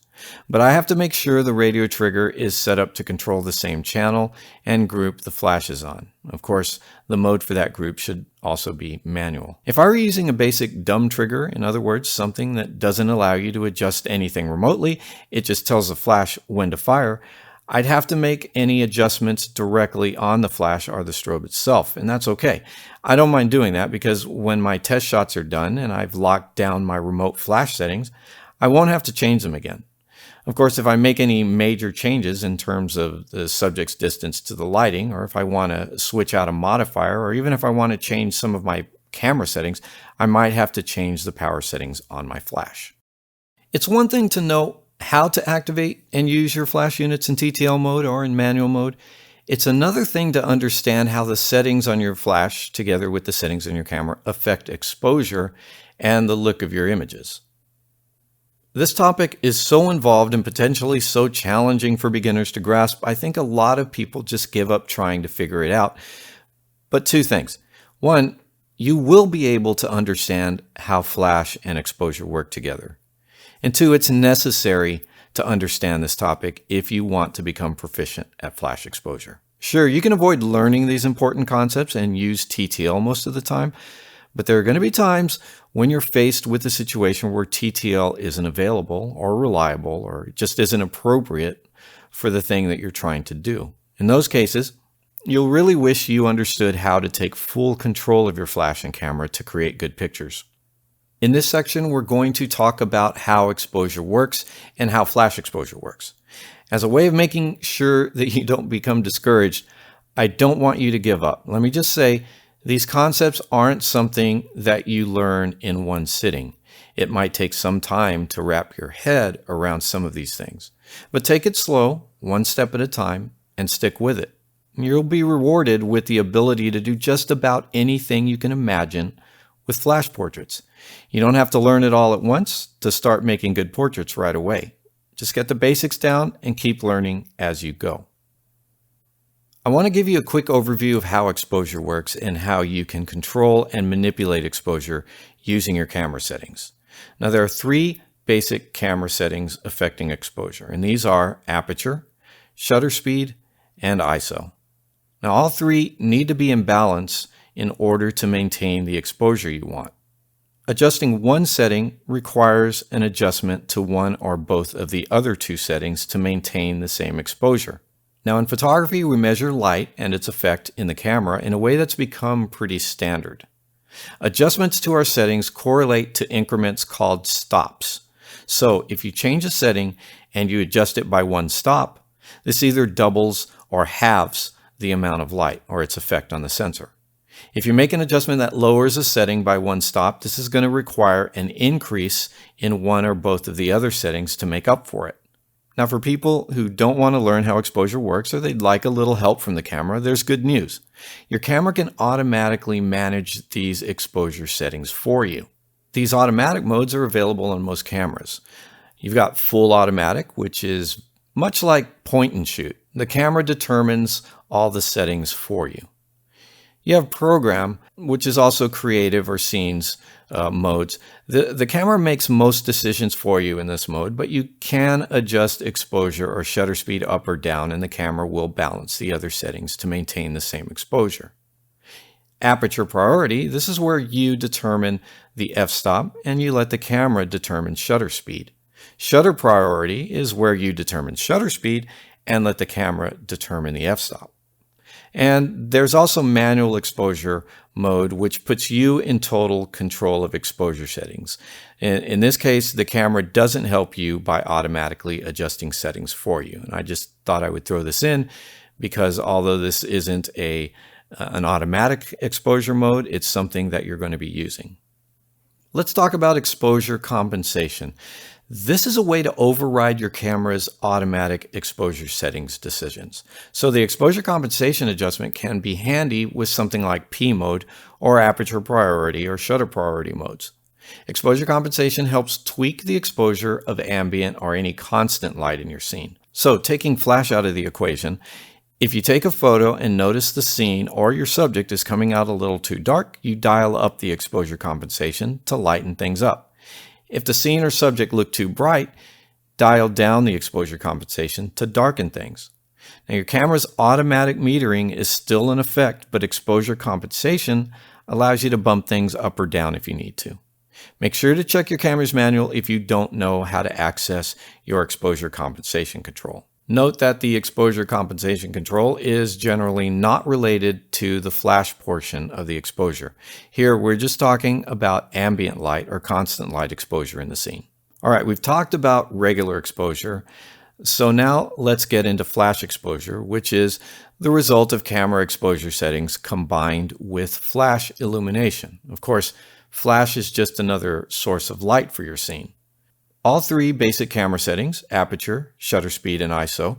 But I have to make sure the radio trigger is set up to control the same channel and group the flash is on. Of course, the mode for that group should also be manual. If I were using a basic dumb trigger, in other words, something that doesn't allow you to adjust anything remotely, it just tells the flash when to fire, I'd have to make any adjustments directly on the flash or the strobe itself, and that's okay. I don't mind doing that because when my test shots are done and I've locked down my remote flash settings, I won't have to change them again. Of course, if I make any major changes in terms of the subject's distance to the lighting, or if I want to switch out a modifier, or even if I want to change some of my camera settings, I might have to change the power settings on my flash. It's one thing to know how to activate and use your flash units in TTL mode or in manual mode. It's another thing to understand how the settings on your flash, together with the settings on your camera, affect exposure and the look of your images. This topic is so involved and potentially so challenging for beginners to grasp, I think a lot of people just give up trying to figure it out. But two things. One, you will be able to understand how flash and exposure work together. And two, it's necessary to understand this topic if you want to become proficient at flash exposure. Sure, you can avoid learning these important concepts and use TTL most of the time, but there are going to be times when you're faced with a situation where TTL isn't available or reliable or just isn't appropriate for the thing that you're trying to do. In those cases, you'll really wish you understood how to take full control of your flash and camera to create good pictures. In this section, we're going to talk about how exposure works and how flash exposure works. As a way of making sure that you don't become discouraged, I don't want you to give up. Let me just say, these concepts aren't something that you learn in one sitting. It might take some time to wrap your head around some of these things. But take it slow, one step at a time, and stick with it. You'll be rewarded with the ability to do just about anything you can imagine with flash portraits. You don't have to learn it all at once to start making good portraits right away. Just get the basics down and keep learning as you go. I want to give you a quick overview of how exposure works and how you can control and manipulate exposure using your camera settings. Now, there are three basic camera settings affecting exposure, and these are aperture, shutter speed, and ISO. Now, all three need to be in balance in order to maintain the exposure you want. Adjusting one setting requires an adjustment to one or both of the other two settings to maintain the same exposure. Now in photography, we measure light and its effect in the camera in a way that's become pretty standard. Adjustments to our settings correlate to increments called stops. So if you change a setting and you adjust it by one stop, this either doubles or halves the amount of light or its effect on the sensor. If you make an adjustment that lowers a setting by one stop, this is going to require an increase in one or both of the other settings to make up for it. Now for people who don't want to learn how exposure works or they'd like a little help from the camera, there's good news. Your camera can automatically manage these exposure settings for you. These automatic modes are available on most cameras. You've got full automatic, which is much like point and shoot. The camera determines all the settings for you. You have program, which is also creative or scenes modes. The camera makes most decisions for you in this mode, but you can adjust exposure or shutter speed up or down, and the camera will balance the other settings to maintain the same exposure. Aperture priority, this is where you determine the f-stop and you let the camera determine shutter speed. Shutter priority is where you determine shutter speed and let the camera determine the f-stop. And there's also manual exposure mode, which puts you in total control of exposure settings. In this case, the camera doesn't help you by automatically adjusting settings for you. And I just thought I would throw this in because although this isn't an automatic exposure mode, it's something that you're going to be using. Let's talk about exposure compensation. This is a way to override your camera's automatic exposure settings decisions. So the exposure compensation adjustment can be handy with something like P mode or aperture priority or shutter priority modes. Exposure compensation helps tweak the exposure of ambient or any constant light in your scene. So taking flash out of the equation, if you take a photo and notice the scene or your subject is coming out a little too dark, you dial up the exposure compensation to lighten things up. If the scene or subject look too bright, dial down the exposure compensation to darken things. Now your camera's automatic metering is still in effect, but exposure compensation allows you to bump things up or down if you need to. Make sure to check your camera's manual if you don't know how to access your exposure compensation control. Note that the exposure compensation control is generally not related to the flash portion of the exposure. Here, we're just talking about ambient light or constant light exposure in the scene. All right, we've talked about regular exposure. So now let's get into flash exposure, which is the result of camera exposure settings combined with flash illumination. Of course, flash is just another source of light for your scene. All three basic camera settings, aperture, shutter speed, and ISO,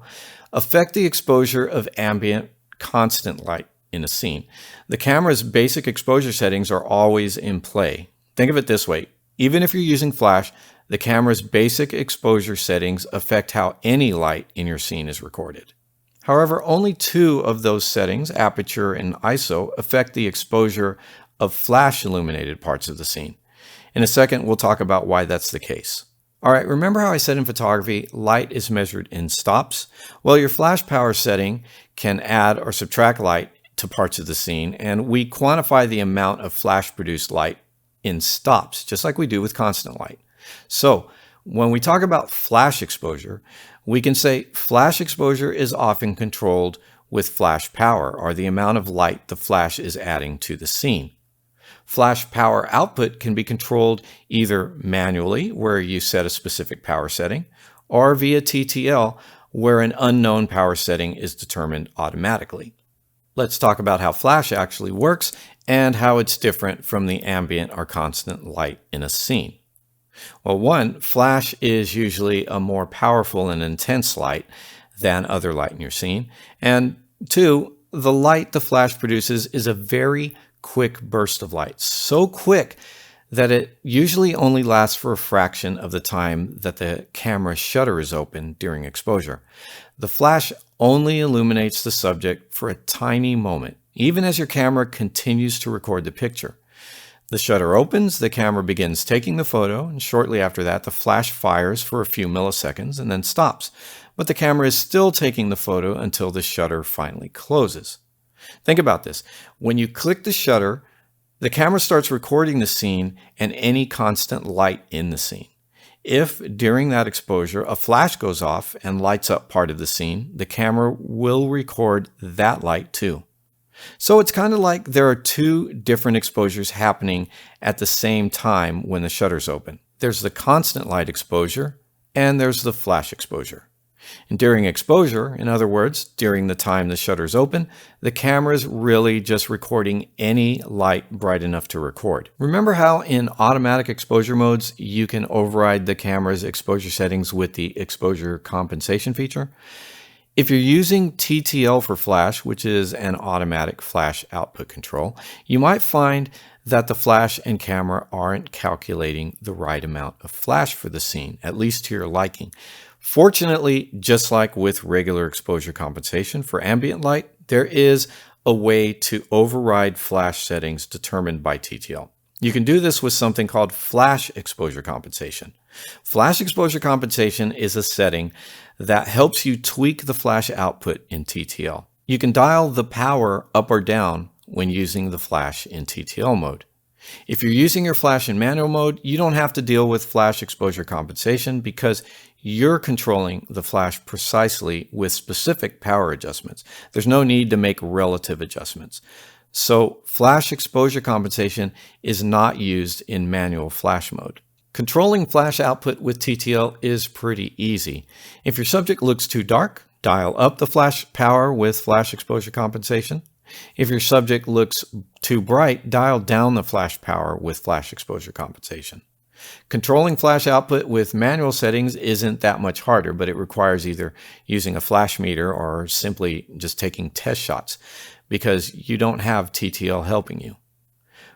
affect the exposure of ambient constant light in a scene. The camera's basic exposure settings are always in play. Think of it this way. Even if you're using flash, the camera's basic exposure settings affect how any light in your scene is recorded. However, only two of those settings, aperture and ISO, affect the exposure of flash illuminated parts of the scene. In a second, we'll talk about why that's the case. All right, remember how I said in photography, light is measured in stops? Well, your flash power setting can add or subtract light to parts of the scene, and we quantify the amount of flash-produced light in stops, just like we do with constant light. So when we talk about flash exposure, we can say flash exposure is often controlled with flash power, or the amount of light the flash is adding to the scene. Flash power output can be controlled either manually, where you set a specific power setting, or via TTL, where an unknown power setting is determined automatically. Let's talk about how flash actually works and how it's different from the ambient or constant light in a scene. Well, one, flash is usually a more powerful and intense light than other light in your scene. And two, the light the flash produces is a very quick burst of light, so quick that it usually only lasts for a fraction of the time that the camera shutter is open during exposure. The flash only illuminates the subject for a tiny moment, even as your camera continues to record the picture. The shutter opens, the camera begins taking the photo, and shortly after that, the flash fires for a few milliseconds and then stops. But the camera is still taking the photo until the shutter finally closes. Think about this. When you click the shutter, the camera starts recording the scene and any constant light in the scene. If during that exposure a flash goes off and lights up part of the scene, the camera will record that light too. So it's kind of like there are two different exposures happening at the same time when the shutter's open. There's the constant light exposure and there's the flash exposure. And during exposure, in other words, during the time the shutter's open, the camera is really just recording any light bright enough to record. Remember how in automatic exposure modes, you can override the camera's exposure settings with the exposure compensation feature? If you're using TTL for flash, which is an automatic flash output control, you might find that the flash and camera aren't calculating the right amount of flash for the scene, at least to your liking. Fortunately, just like with regular exposure compensation for ambient light, there is a way to override flash settings determined by TTL. You can do this with something called flash exposure compensation. Flash exposure compensation is a setting that helps you tweak the flash output in TTL. You can dial the power up or down when using the flash in TTL mode. If you're using your flash in manual mode, you don't have to deal with flash exposure compensation because you're controlling the flash precisely with specific power adjustments. There's no need to make relative adjustments. So flash exposure compensation is not used in manual flash mode. Controlling flash output with TTL is pretty easy. If your subject looks too dark, dial up the flash power with flash exposure compensation. If your subject looks too bright, dial down the flash power with flash exposure compensation. Controlling flash output with manual settings isn't that much harder, but it requires either using a flash meter or simply just taking test shots because you don't have TTL helping you.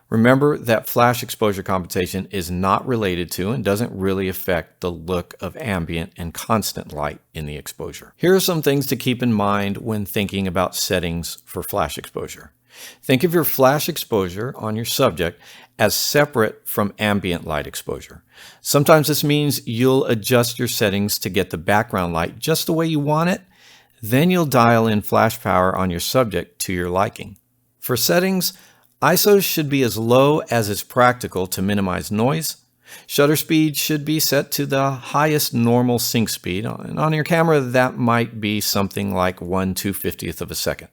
Remember that flash exposure compensation is not related to and doesn't really affect the look of ambient and constant light in the exposure. Here are some things to keep in mind when thinking about settings for flash exposure. Think of your flash exposure on your subject as separate from ambient light exposure. Sometimes this means you'll adjust your settings to get the background light just the way you want it. Then you'll dial in flash power on your subject to your liking. For settings, ISO should be as low as is practical to minimize noise. Shutter speed should be set to the highest normal sync speed, and on your camera that might be something like 1/250th of a second.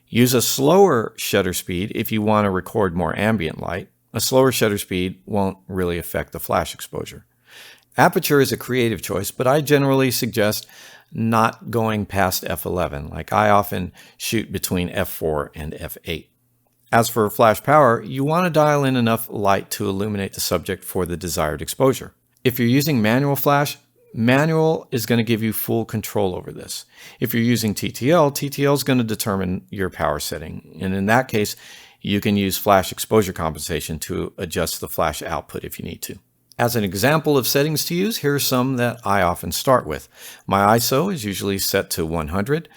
Use a slower shutter speed if you want to record more ambient light. A slower shutter speed won't really affect the flash exposure. Aperture is a creative choice, but I generally suggest not going past f11. Like I often shoot between f4 and f8. As for flash power, you want to dial in enough light to illuminate the subject for the desired exposure. If you're using manual flash, manual is going to give you full control over this. If you're using TTL, TTL is going to determine your power setting. And in that case, you can use flash exposure compensation to adjust the flash output if you need to. As an example of settings to use, here are some that I often start with. My ISO is usually set to 100.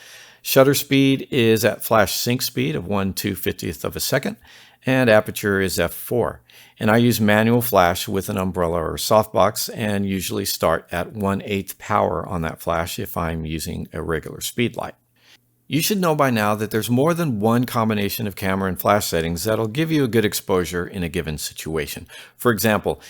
Shutter speed is at flash sync speed of 1/250th of a second, and aperture is f4. And I use manual flash with an umbrella or softbox and usually start at 1/8 power on that flash if I'm using a regular speed light. You should know by now that there's more than one combination of camera and flash settings that'll give you a good exposure in a given situation. For example,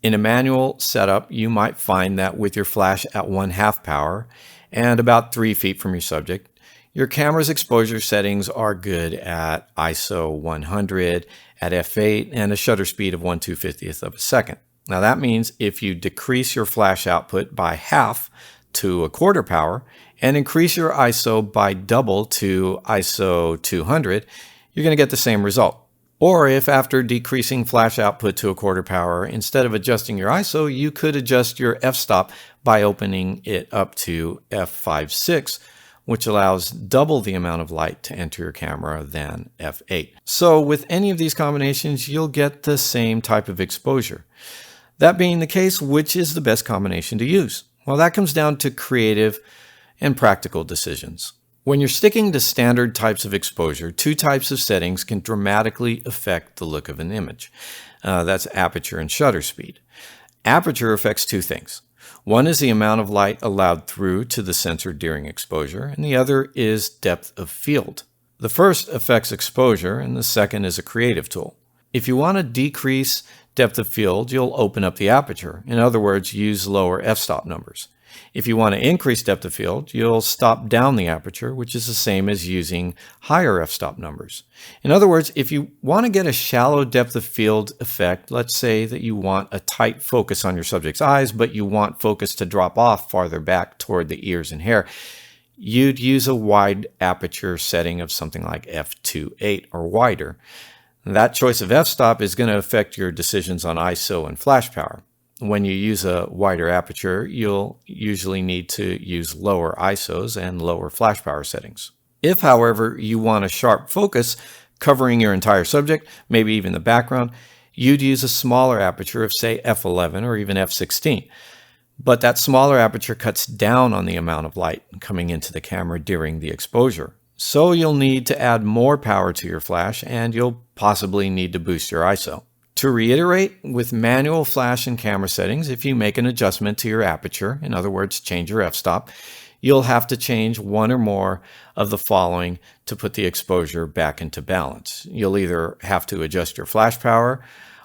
in a manual setup, you might find that with your flash at 1/2 power and about 3 feet from your subject, your camera's exposure settings are good at ISO 100, at f8, and a shutter speed of 1/250th of a second. Now that means if you decrease your flash output by half to 1/4 power and increase your ISO by double to ISO 200, you're going to get the same result. Or if after decreasing flash output to 1/4 power, instead of adjusting your ISO, you could adjust your f-stop by opening it up to f5.6, which allows double the amount of light to enter your camera than f8. So with any of these combinations, you'll get the same type of exposure. That being the case, which is the best combination to use? Well, that comes down to creative and practical decisions. When you're sticking to standard types of exposure, two types of settings can dramatically affect the look of an image. That's aperture and shutter speed. Aperture affects two things. One is the amount of light allowed through to the sensor during exposure, and the other is depth of field. The first affects exposure, and the second is a creative tool. If you want to decrease depth of field, you'll open up the aperture. In other words, use lower f-stop numbers. If you want to increase depth of field, you'll stop down the aperture, which is the same as using higher f-stop numbers. In other words, if you want to get a shallow depth of field effect, let's say that you want a tight focus on your subject's eyes, but you want focus to drop off farther back toward the ears and hair, you'd use a wide aperture setting of something like f2.8 or wider. That choice of f-stop is going to affect your decisions on ISO and flash power. When you use a wider aperture, you'll usually need to use lower ISOs and lower flash power settings. If, however, you want a sharp focus covering your entire subject, maybe even the background, you'd use a smaller aperture of, say, f11 or even f16. But that smaller aperture cuts down on the amount of light coming into the camera during the exposure. So you'll need to add more power to your flash, and you'll possibly need to boost your ISO. To reiterate, with manual flash and camera settings, if you make an adjustment to your aperture, in other words, change your f-stop, you'll have to change one or more of the following to put the exposure back into balance. You'll either have to adjust your flash power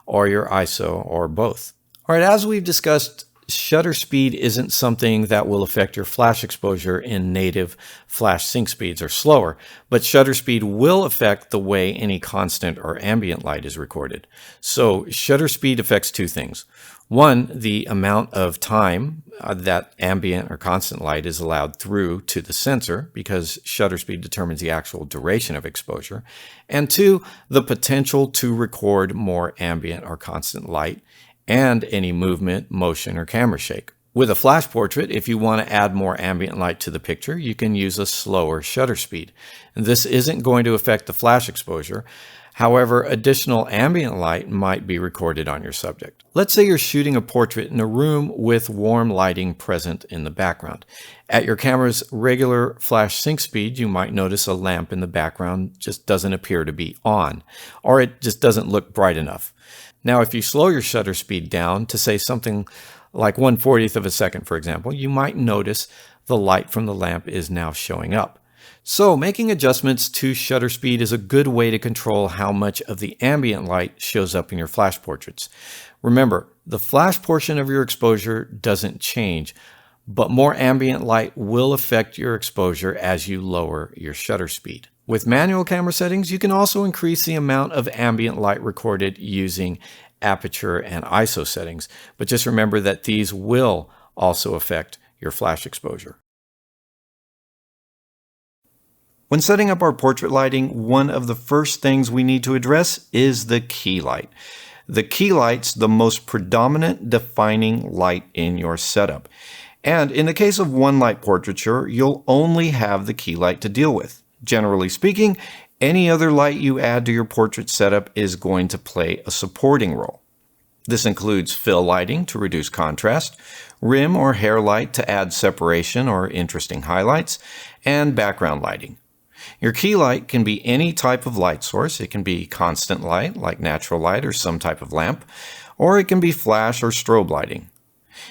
or your ISO or both. All right, as we've discussed, shutter speed isn't something that will affect your flash exposure in native flash sync speeds or slower, but shutter speed will affect the way any constant or ambient light is recorded. So shutter speed affects two things. One, the amount of time that ambient or constant light is allowed through to the sensor, because shutter speed determines the actual duration of exposure. And two, the potential to record more ambient or constant light and any movement, motion, or camera shake. With a flash portrait, if you want to add more ambient light to the picture, you can use a slower shutter speed. And this isn't going to affect the flash exposure. However, additional ambient light might be recorded on your subject. Let's say you're shooting a portrait in a room with warm lighting present in the background. At your camera's regular flash sync speed, you might notice a lamp in the background just doesn't appear to be on, or it just doesn't look bright enough. Now, if you slow your shutter speed down to say something like 1/40th of a second, for example, you might notice the light from the lamp is now showing up. So making adjustments to shutter speed is a good way to control how much of the ambient light shows up in your flash portraits. Remember, the flash portion of your exposure doesn't change, but more ambient light will affect your exposure as you lower your shutter speed. With manual camera settings, you can also increase the amount of ambient light recorded using aperture and ISO settings, but just remember that these will also affect your flash exposure. When setting up our portrait lighting, one of the first things we need to address is the key light. The key light's the most predominant defining light in your setup. And in the case of one light portraiture, you'll only have the key light to deal with. Generally speaking, any other light you add to your portrait setup is going to play a supporting role. This includes fill lighting to reduce contrast, rim or hair light to add separation or interesting highlights, and background lighting. Your key light can be any type of light source. It can be constant light, like natural light or some type of lamp, or it can be flash or strobe lighting.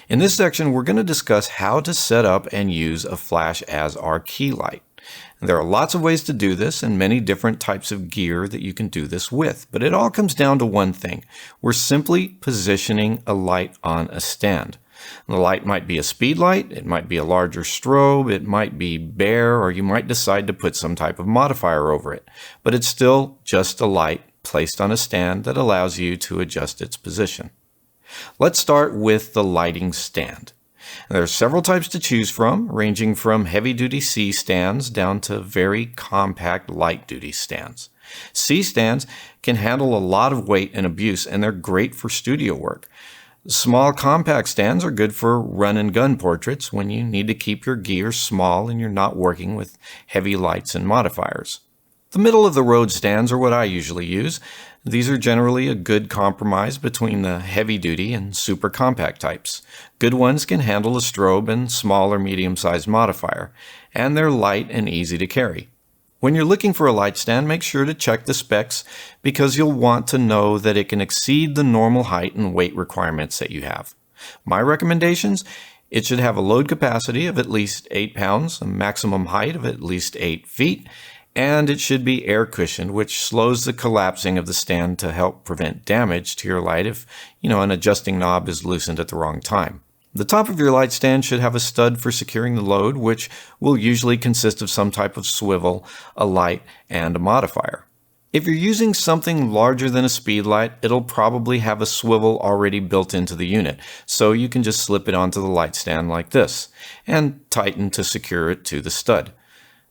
In this section, we're going to discuss how to set up and use a flash as our key light. There are lots of ways to do this and many different types of gear that you can do this with, but it all comes down to one thing. We're simply positioning a light on a stand. The light might be a speed light, it might be a larger strobe, it might be bare, or you might decide to put some type of modifier over it. But it's still just a light placed on a stand that allows you to adjust its position. Let's start with the lighting stand. There are several types to choose from, ranging from heavy-duty C stands down to very compact light-duty stands. C stands can handle a lot of weight and abuse, and they're great for studio work. Small compact stands are good for run-and-gun portraits when you need to keep your gear small and you're not working with heavy lights and modifiers. The middle-of-the-road stands are what I usually use. These are generally a good compromise between the heavy-duty and super compact types. Good ones can handle a strobe and small or medium-sized modifier, and they're light and easy to carry. When you're looking for a light stand, make sure to check the specs because you'll want to know that it can exceed the normal height and weight requirements that you have. My recommendations: it should have a load capacity of at least 8 pounds, a maximum height of at least 8 feet, and it should be air cushioned, which slows the collapsing of the stand to help prevent damage to your light if, an adjusting knob is loosened at the wrong time. The top of your light stand should have a stud for securing the load, which will usually consist of some type of swivel, a light, and a modifier. If you're using something larger than a speed light, it'll probably have a swivel already built into the unit, so you can just slip it onto the light stand like this, and tighten to secure it to the stud.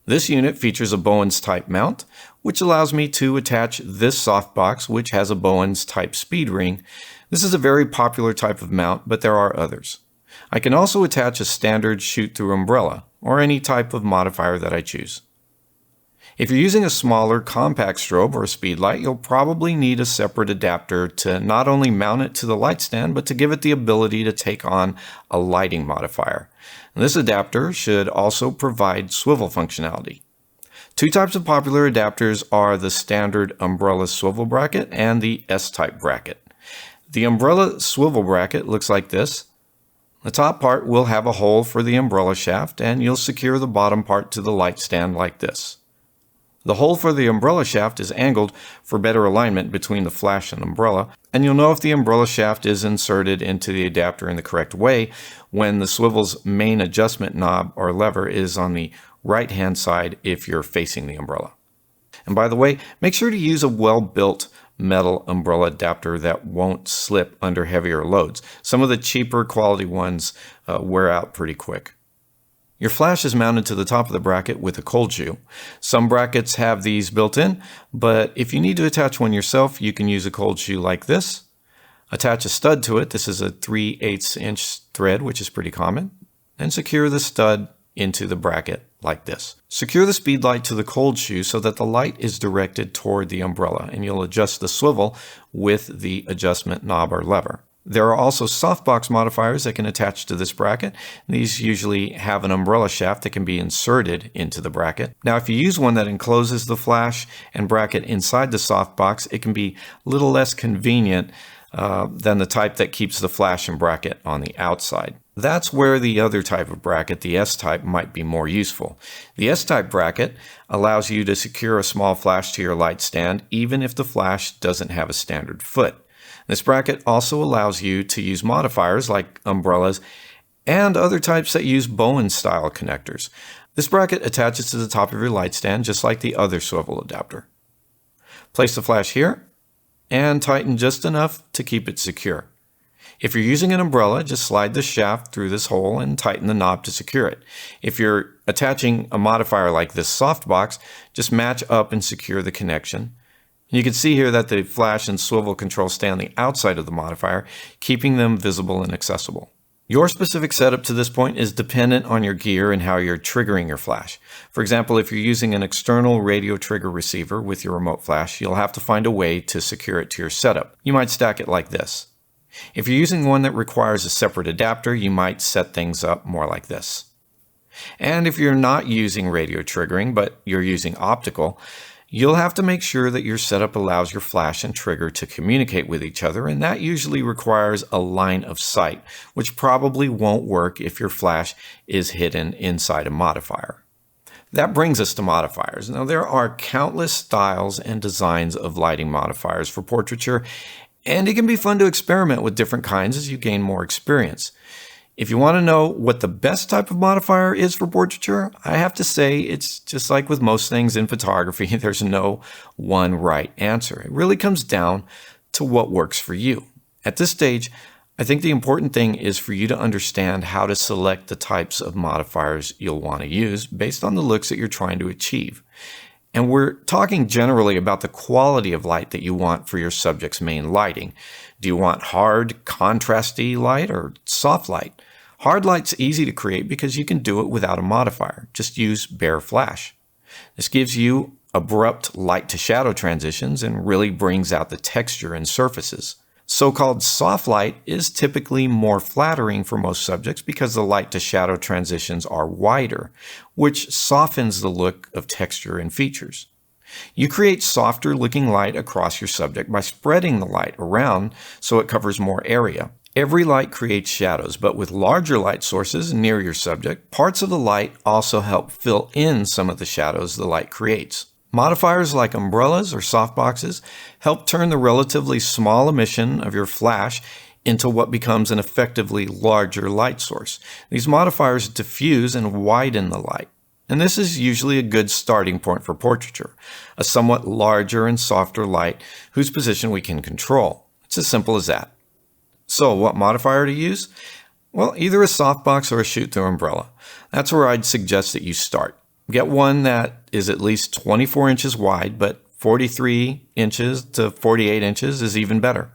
This unit features a Bowens type mount, which allows me to attach this softbox, which has a Bowens type speed ring. This is a very popular type of mount, but there are others. I can also attach a standard shoot-through umbrella, or any type of modifier that I choose. If you're using a smaller, compact strobe or a speed light, you'll probably need a separate adapter to not only mount it to the light stand, but to give it the ability to take on a lighting modifier. And this adapter should also provide swivel functionality. Two types of popular adapters are the standard umbrella swivel bracket and the S-type bracket. The umbrella swivel bracket looks like this. The top part will have a hole for the umbrella shaft, and you'll secure the bottom part to the light stand like this. The hole for the umbrella shaft is angled for better alignment between the flash and umbrella, and you'll know if the umbrella shaft is inserted into the adapter in the correct way when the swivel's main adjustment knob or lever is on the right-hand side if you're facing the umbrella. And by the way, make sure to use a well-built metal umbrella adapter that won't slip under heavier loads. Some of the cheaper quality ones wear out pretty quick. Your flash is mounted to the top of the bracket with a cold shoe. Some brackets have these built in, but if you need to attach one yourself, you can use a cold shoe like this. Attach a stud to it. This is a 3/8 inch thread, which is pretty common. And secure the stud into the bracket like this. Secure the speed light to the cold shoe so that the light is directed toward the umbrella, and you'll adjust the swivel with the adjustment knob or lever. There are also softbox modifiers that can attach to this bracket. These usually have an umbrella shaft that can be inserted into the bracket. Now, if you use one that encloses the flash and bracket inside the softbox, it can be a little less convenient than the type that keeps the flash and bracket on the outside. That's where the other type of bracket, the S-type, might be more useful. The S-type bracket allows you to secure a small flash to your light stand even if the flash doesn't have a standard foot. This bracket also allows you to use modifiers like umbrellas and other types that use Bowens-style connectors. This bracket attaches to the top of your light stand just like the other swivel adapter. Place the flash here and tighten just enough to keep it secure. If you're using an umbrella, just slide the shaft through this hole and tighten the knob to secure it. If you're attaching a modifier like this softbox, just match up and secure the connection. You can see here that the flash and swivel controls stay on the outside of the modifier, keeping them visible and accessible. Your specific setup to this point is dependent on your gear and how you're triggering your flash. For example, if you're using an external radio trigger receiver with your remote flash, you'll have to find a way to secure it to your setup. You might stack it like this. If you're using one that requires a separate adapter, you might set things up more like this. And if you're not using radio triggering, but you're using optical, you'll have to make sure that your setup allows your flash and trigger to communicate with each other, and that usually requires a line of sight, which probably won't work if your flash is hidden inside a modifier. That brings us to modifiers. Now, there are countless styles and designs of lighting modifiers for portraiture, and it can be fun to experiment with different kinds as you gain more experience. If you want to know what the best type of modifier is for portraiture, I have to say it's just like with most things in photography, there's no one right answer. It really comes down to what works for you. At this stage, I think the important thing is for you to understand how to select the types of modifiers you'll want to use based on the looks that you're trying to achieve. And we're talking generally about the quality of light that you want for your subject's main lighting. Do you want hard, contrasty light or soft light? Hard light's easy to create because you can do it without a modifier. Just use bare flash. This gives you abrupt light to shadow transitions and really brings out the texture in surfaces. So-called soft light is typically more flattering for most subjects because the light to shadow transitions are wider, which softens the look of texture and features. You create softer looking light across your subject by spreading the light around so it covers more area. Every light creates shadows, but with larger light sources near your subject, parts of the light also help fill in some of the shadows the light creates. Modifiers like umbrellas or softboxes help turn the relatively small emission of your flash into what becomes an effectively larger light source. These modifiers diffuse and widen the light. And this is usually a good starting point for portraiture, a somewhat larger and softer light whose position we can control. It's as simple as that. So what modifier to use? Well, either a softbox or a shoot-through umbrella. That's where I'd suggest that you start. Get one that is at least 24 inches wide, but 43 inches to 48 inches is even better.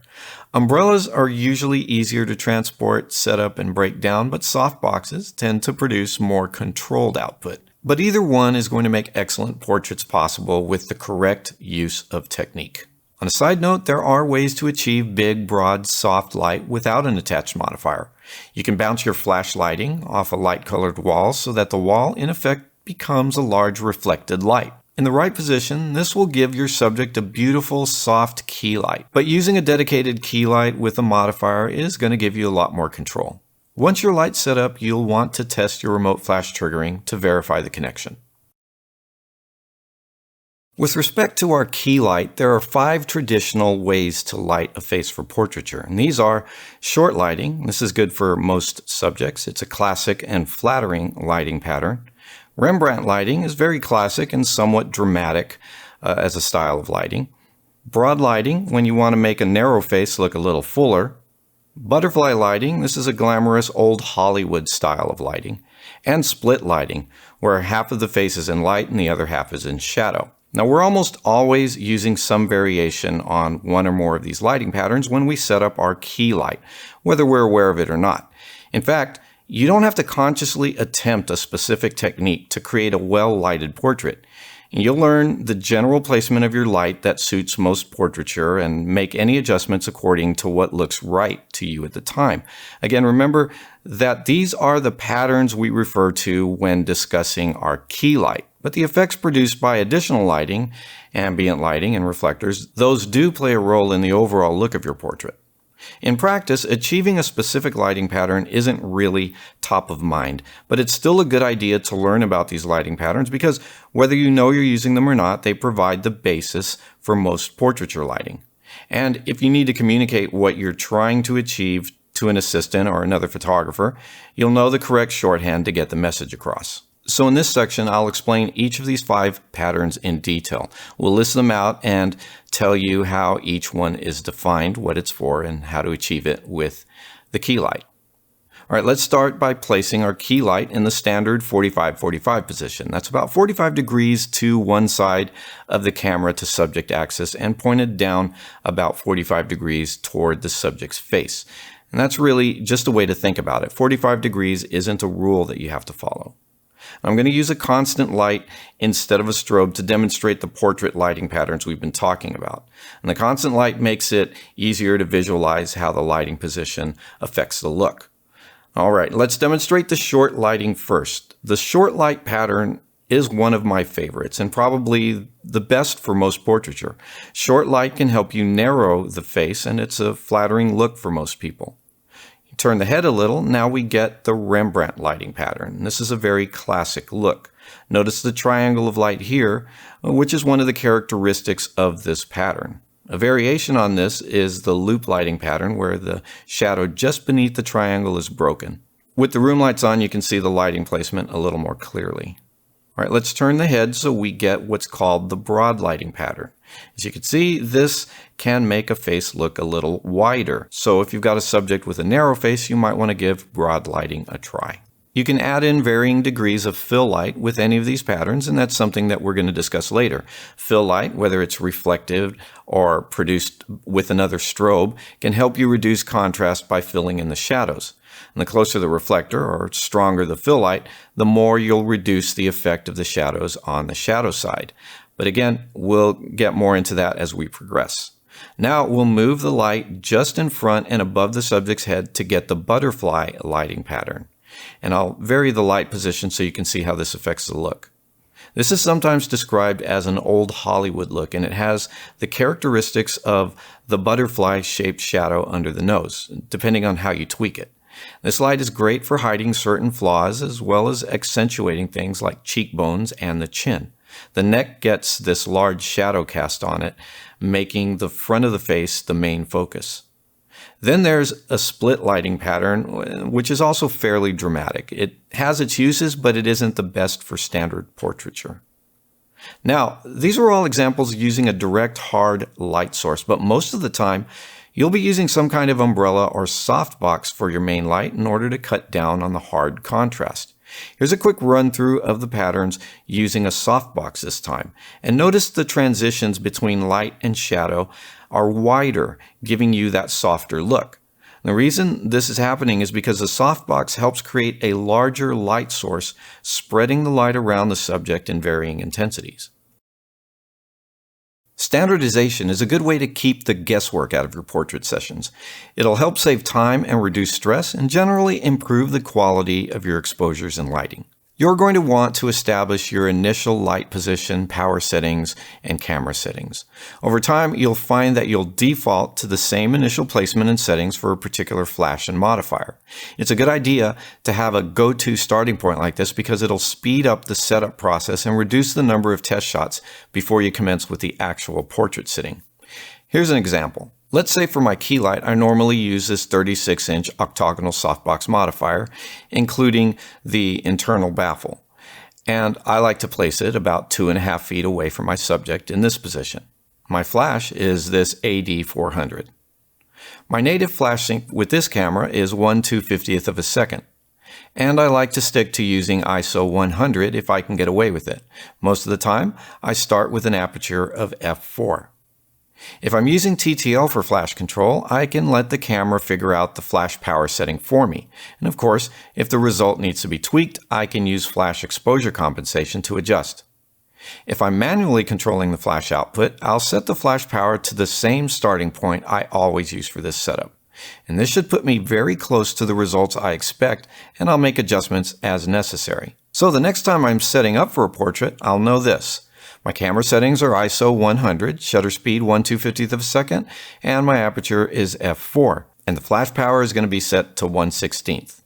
Umbrellas are usually easier to transport, set up, and break down, but softboxes tend to produce more controlled output. But either one is going to make excellent portraits possible with the correct use of technique. On a side note, there are ways to achieve big, broad, soft light without an attached modifier. You can bounce your flash lighting off a light-colored wall so that the wall, in effect, becomes a large reflected light. In the right position, this will give your subject a beautiful, soft key light. But using a dedicated key light with a modifier is going to give you a lot more control. Once your light's set up, you'll want to test your remote flash triggering to verify the connection. With respect to our key light, there are 5 traditional ways to light a face for portraiture. And these are short lighting. This is good for most subjects. It's a classic and flattering lighting pattern. Rembrandt lighting is very classic and somewhat dramatic as a style of lighting. Broad lighting, when you want to make a narrow face look a little fuller. Butterfly lighting, this is a glamorous old Hollywood style of lighting. And split lighting, where half of the face is in light and the other half is in shadow. Now, we're almost always using some variation on one or more of these lighting patterns when we set up our key light, whether we're aware of it or not. In fact, you don't have to consciously attempt a specific technique to create a well-lighted portrait. You'll learn the general placement of your light that suits most portraiture and make any adjustments according to what looks right to you at the time. Again, remember that these are the patterns we refer to when discussing our key light. But the effects produced by additional lighting, ambient lighting, and reflectors, those do play a role in the overall look of your portrait. In practice, achieving a specific lighting pattern isn't really top of mind, but it's still a good idea to learn about these lighting patterns because whether you know you're using them or not, they provide the basis for most portraiture lighting. And if you need to communicate what you're trying to achieve to an assistant or another photographer, you'll know the correct shorthand to get the message across. So in this section, I'll explain each of these 5 patterns in detail. We'll list them out and tell you how each one is defined, what it's for, and how to achieve it with the key light. All right, let's start by placing our key light in the standard 45-45 position. That's about 45 degrees to one side of the camera to subject axis and pointed down about 45 degrees toward the subject's face. And that's really just a way to think about it. 45 degrees isn't a rule that you have to follow. I'm going to use a constant light instead of a strobe to demonstrate the portrait lighting patterns we've been talking about. And the constant light makes it easier to visualize how the lighting position affects the look. All right, let's demonstrate the short lighting first. The short light pattern is one of my favorites and probably the best for most portraiture. Short light can help you narrow the face and it's a flattering look for most people. Turn the head a little, now we get the Rembrandt lighting pattern. This is a very classic look. Notice the triangle of light here, which is one of the characteristics of this pattern. A variation on this is the loop lighting pattern, where the shadow just beneath the triangle is broken. With the room lights on, you can see the lighting placement a little more clearly. All right, let's turn the head so we get what's called the broad lighting pattern. As you can see, this can make a face look a little wider. So if you've got a subject with a narrow face, you might want to give broad lighting a try. You can add in varying degrees of fill light with any of these patterns, and that's something that we're going to discuss later. Fill light, whether it's reflective or produced with another strobe, can help you reduce contrast by filling in the shadows. And the closer the reflector or stronger the fill light, the more you'll reduce the effect of the shadows on the shadow side. But again, we'll get more into that as we progress. Now we'll move the light just in front and above the subject's head to get the butterfly lighting pattern. And I'll vary the light position so you can see how this affects the look. This is sometimes described as an old Hollywood look, and it has the characteristics of the butterfly-shaped shadow under the nose, depending on how you tweak it. This light is great for hiding certain flaws as well as accentuating things like cheekbones and the chin. The neck gets this large shadow cast on it, making the front of the face the main focus. Then there's a split lighting pattern, which is also fairly dramatic. It has its uses, but it isn't the best for standard portraiture. Now, these are all examples using a direct hard light source, but most of the time, you'll be using some kind of umbrella or softbox for your main light in order to cut down on the hard contrast. Here's a quick run through of the patterns using a softbox this time. And notice the transitions between light and shadow are wider, giving you that softer look. The reason this is happening is because the softbox helps create a larger light source, spreading the light around the subject in varying intensities. Standardization is a good way to keep the guesswork out of your portrait sessions. It'll help save time and reduce stress and generally improve the quality of your exposures and lighting. You're going to want to establish your initial light position, power settings, and camera settings. Over time, you'll find that you'll default to the same initial placement and settings for a particular flash and modifier. It's a good idea to have a go-to starting point like this because it'll speed up the setup process and reduce the number of test shots before you commence with the actual portrait sitting. Here's an example. Let's say for my key light, I normally use this 36-inch octagonal softbox modifier, including the internal baffle. And I like to place it about 2.5 feet away from my subject in this position. My flash is this AD400. My native flash sync with this camera is 1/250th of a second. And I like to stick to using ISO 100 if I can get away with it. Most of the time, I start with an aperture of f4. If I'm using TTL for flash control, I can let the camera figure out the flash power setting for me. And of course, if the result needs to be tweaked, I can use flash exposure compensation to adjust. If I'm manually controlling the flash output, I'll set the flash power to the same starting point I always use for this setup. And this should put me very close to the results I expect, and I'll make adjustments as necessary. So the next time I'm setting up for a portrait, I'll know this. My camera settings are ISO 100, shutter speed 1/250th of a second, and my aperture is f4. And the flash power is going to be set to 1/16th.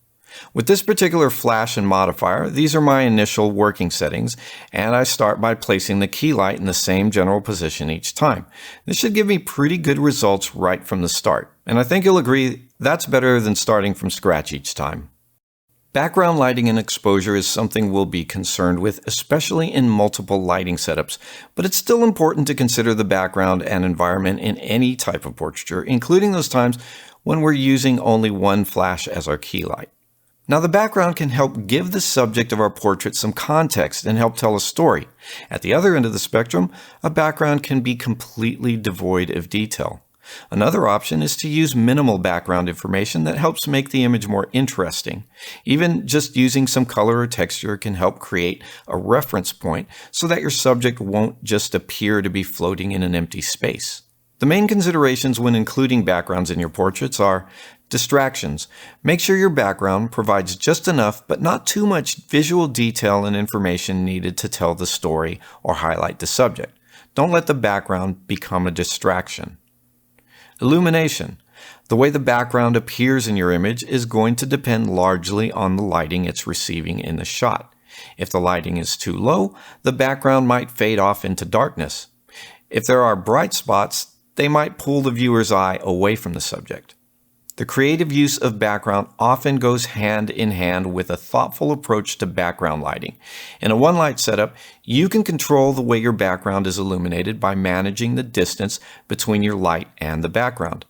With this particular flash and modifier, these are my initial working settings, and I start by placing the key light in the same general position each time. This should give me pretty good results right from the start, and I think you'll agree that's better than starting from scratch each time. Background lighting and exposure is something we'll be concerned with, especially in multiple lighting setups, but it's still important to consider the background and environment in any type of portraiture, including those times when we're using only one flash as our key light. Now, the background can help give the subject of our portrait some context and help tell a story. At the other end of the spectrum, a background can be completely devoid of detail. Another option is to use minimal background information that helps make the image more interesting. Even just using some color or texture can help create a reference point so that your subject won't just appear to be floating in an empty space. The main considerations when including backgrounds in your portraits are distractions. Make sure your background provides just enough but not too much visual detail and information needed to tell the story or highlight the subject. Don't let the background become a distraction. Illumination. The way the background appears in your image is going to depend largely on the lighting it's receiving in the shot. If the lighting is too low, the background might fade off into darkness. If there are bright spots, they might pull the viewer's eye away from the subject. The creative use of background often goes hand in hand with a thoughtful approach to background lighting. In a one-light setup, you can control the way your background is illuminated by managing the distance between your light and the background.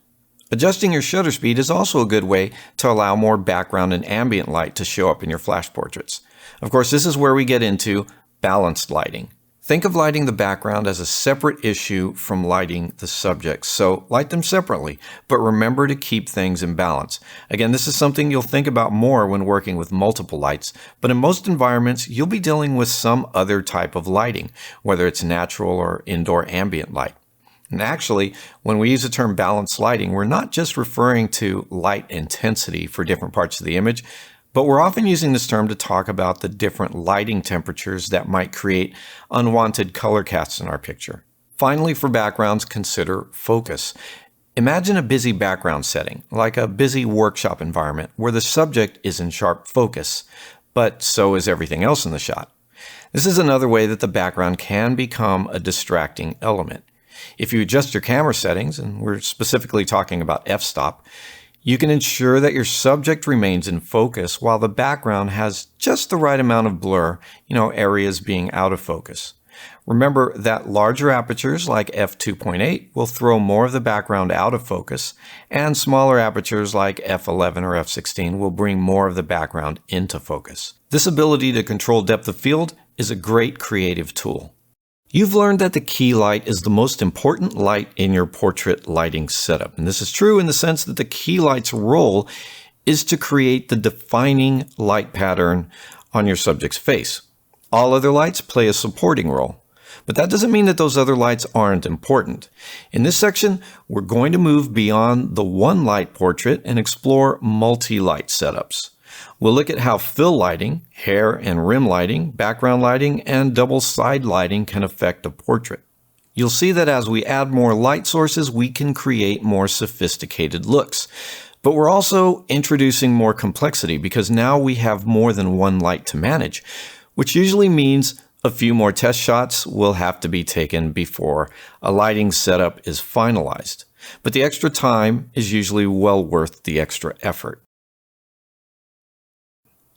Adjusting your shutter speed is also a good way to allow more background and ambient light to show up in your flash portraits. Of course, this is where we get into balanced lighting. Think of lighting the background as a separate issue from lighting the subject, so light them separately, but remember to keep things in balance. Again, this is something you'll think about more when working with multiple lights, but in most environments, you'll be dealing with some other type of lighting, whether it's natural or indoor ambient light. And actually, when we use the term balanced lighting, we're not just referring to light intensity for different parts of the image, but we're often using this term to talk about the different lighting temperatures that might create unwanted color casts in our picture. Finally, for backgrounds, consider focus. Imagine a busy background setting, like a busy workshop environment where the subject is in sharp focus, but so is everything else in the shot. This is another way that the background can become a distracting element. If you adjust your camera settings, and we're specifically talking about f-stop, you can ensure that your subject remains in focus while the background has just the right amount of blur, areas being out of focus. Remember that larger apertures like f2.8 will throw more of the background out of focus, and smaller apertures like f11 or f16 will bring more of the background into focus. This ability to control depth of field is a great creative tool. You've learned that the key light is the most important light in your portrait lighting setup. And this is true in the sense that the key light's role is to create the defining light pattern on your subject's face. All other lights play a supporting role. But that doesn't mean that those other lights aren't important. In this section, we're going to move beyond the one light portrait and explore multi-light setups. We'll look at how fill lighting, hair and rim lighting, background lighting, and double side lighting can affect a portrait. You'll see that as we add more light sources, we can create more sophisticated looks. But we're also introducing more complexity because now we have more than one light to manage, which usually means a few more test shots will have to be taken before a lighting setup is finalized. But the extra time is usually well worth the extra effort.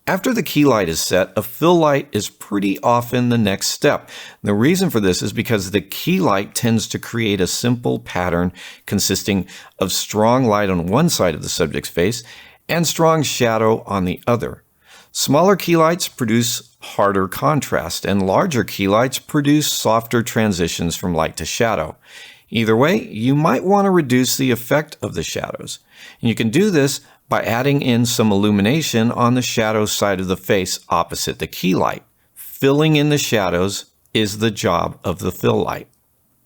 After the key light is set, a fill light is pretty often the next step. The reason for this is because the key light tends to create a simple pattern consisting of strong light on one side of the subject's face and strong shadow on the other. Smaller key lights produce harder contrast, and larger key lights produce softer transitions from light to shadow. Either way, you might want to reduce the effect of the shadows. And you can do this by adding in some illumination on the shadow side of the face opposite the key light. Filling in the shadows is the job of the fill light.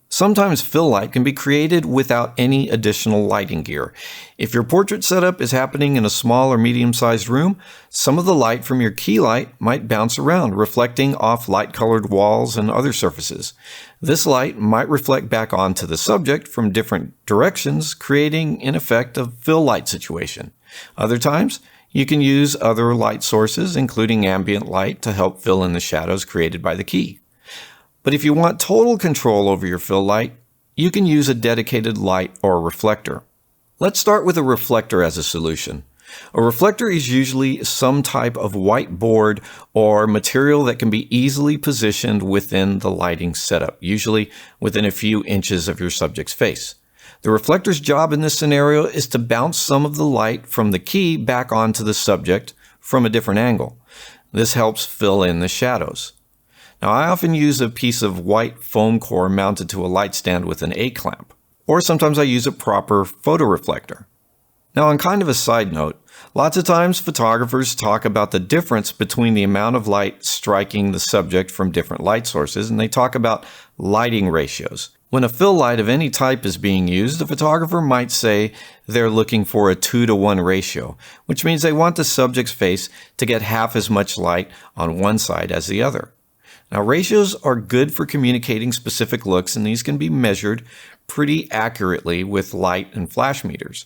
Sometimes fill light can be created without any additional lighting gear. If your portrait setup is happening in a small or medium-sized room, some of the light from your key light might bounce around, reflecting off light-colored walls and other surfaces. This light might reflect back onto the subject from different directions, creating, in effect, a fill light situation. Other times, you can use other light sources, including ambient light, to help fill in the shadows created by the key. But if you want total control over your fill light, you can use a dedicated light or reflector. Let's start with a reflector as a solution. A reflector is usually some type of white board or material that can be easily positioned within the lighting setup, usually within a few inches of your subject's face. The reflector's job in this scenario is to bounce some of the light from the key back onto the subject from a different angle. This helps fill in the shadows. Now, I often use a piece of white foam core mounted to a light stand with an A-clamp, or sometimes I use a proper photoreflector. Now, on kind of a side note, lots of times photographers talk about the difference between the amount of light striking the subject from different light sources, and they talk about lighting ratios. When a fill light of any type is being used, a photographer might say they're looking for a 2-to-1 ratio, which means they want the subject's face to get half as much light on one side as the other. Now, ratios are good for communicating specific looks, and these can be measured pretty accurately with light and flash meters.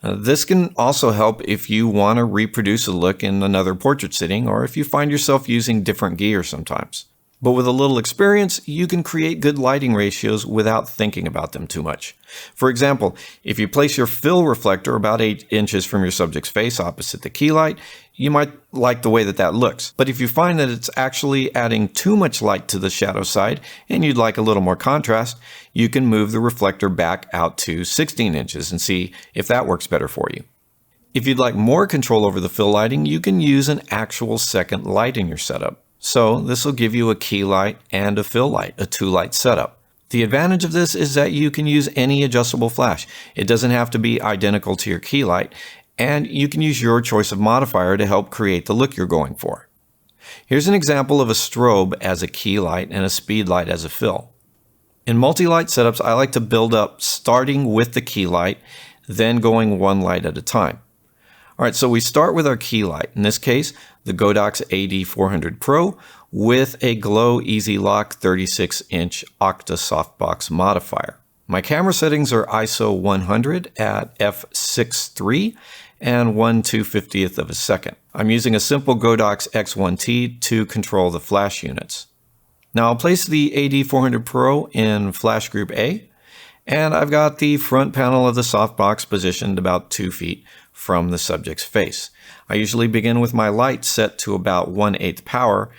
This can also help if you want to reproduce a look in another portrait sitting, or if you find yourself using different gear sometimes. But with a little experience, you can create good lighting ratios without thinking about them too much. For example, if you place your fill reflector about 8 inches from your subject's face opposite the key light, you might like the way that looks. But if you find that it's actually adding too much light to the shadow side and you'd like a little more contrast, you can move the reflector back out to 16 inches and see if that works better for you. If you'd like more control over the fill lighting, you can use an actual second light in your setup. So this will give you a key light and a fill light, a 2-light setup. The advantage of this is that you can use any adjustable flash. It doesn't have to be identical to your key light, and you can use your choice of modifier to help create the look you're going for. Here's an example of a strobe as a key light and a speed light as a fill. In multi-light setups, I like to build up starting with the key light, then going one light at a time. All right, so we start with our key light. In this case, the Godox AD400 Pro with a Glow Easy Lock 36-inch Octa softbox modifier. My camera settings are ISO 100 at f6.3 and 1/250th of a second. I'm using a simple Godox X1T to control the flash units. Now I'll place the AD400 Pro in flash group A, and I've got the front panel of the softbox positioned about 2 feet from the subject's face. I usually begin with my light set to about 1/8 power,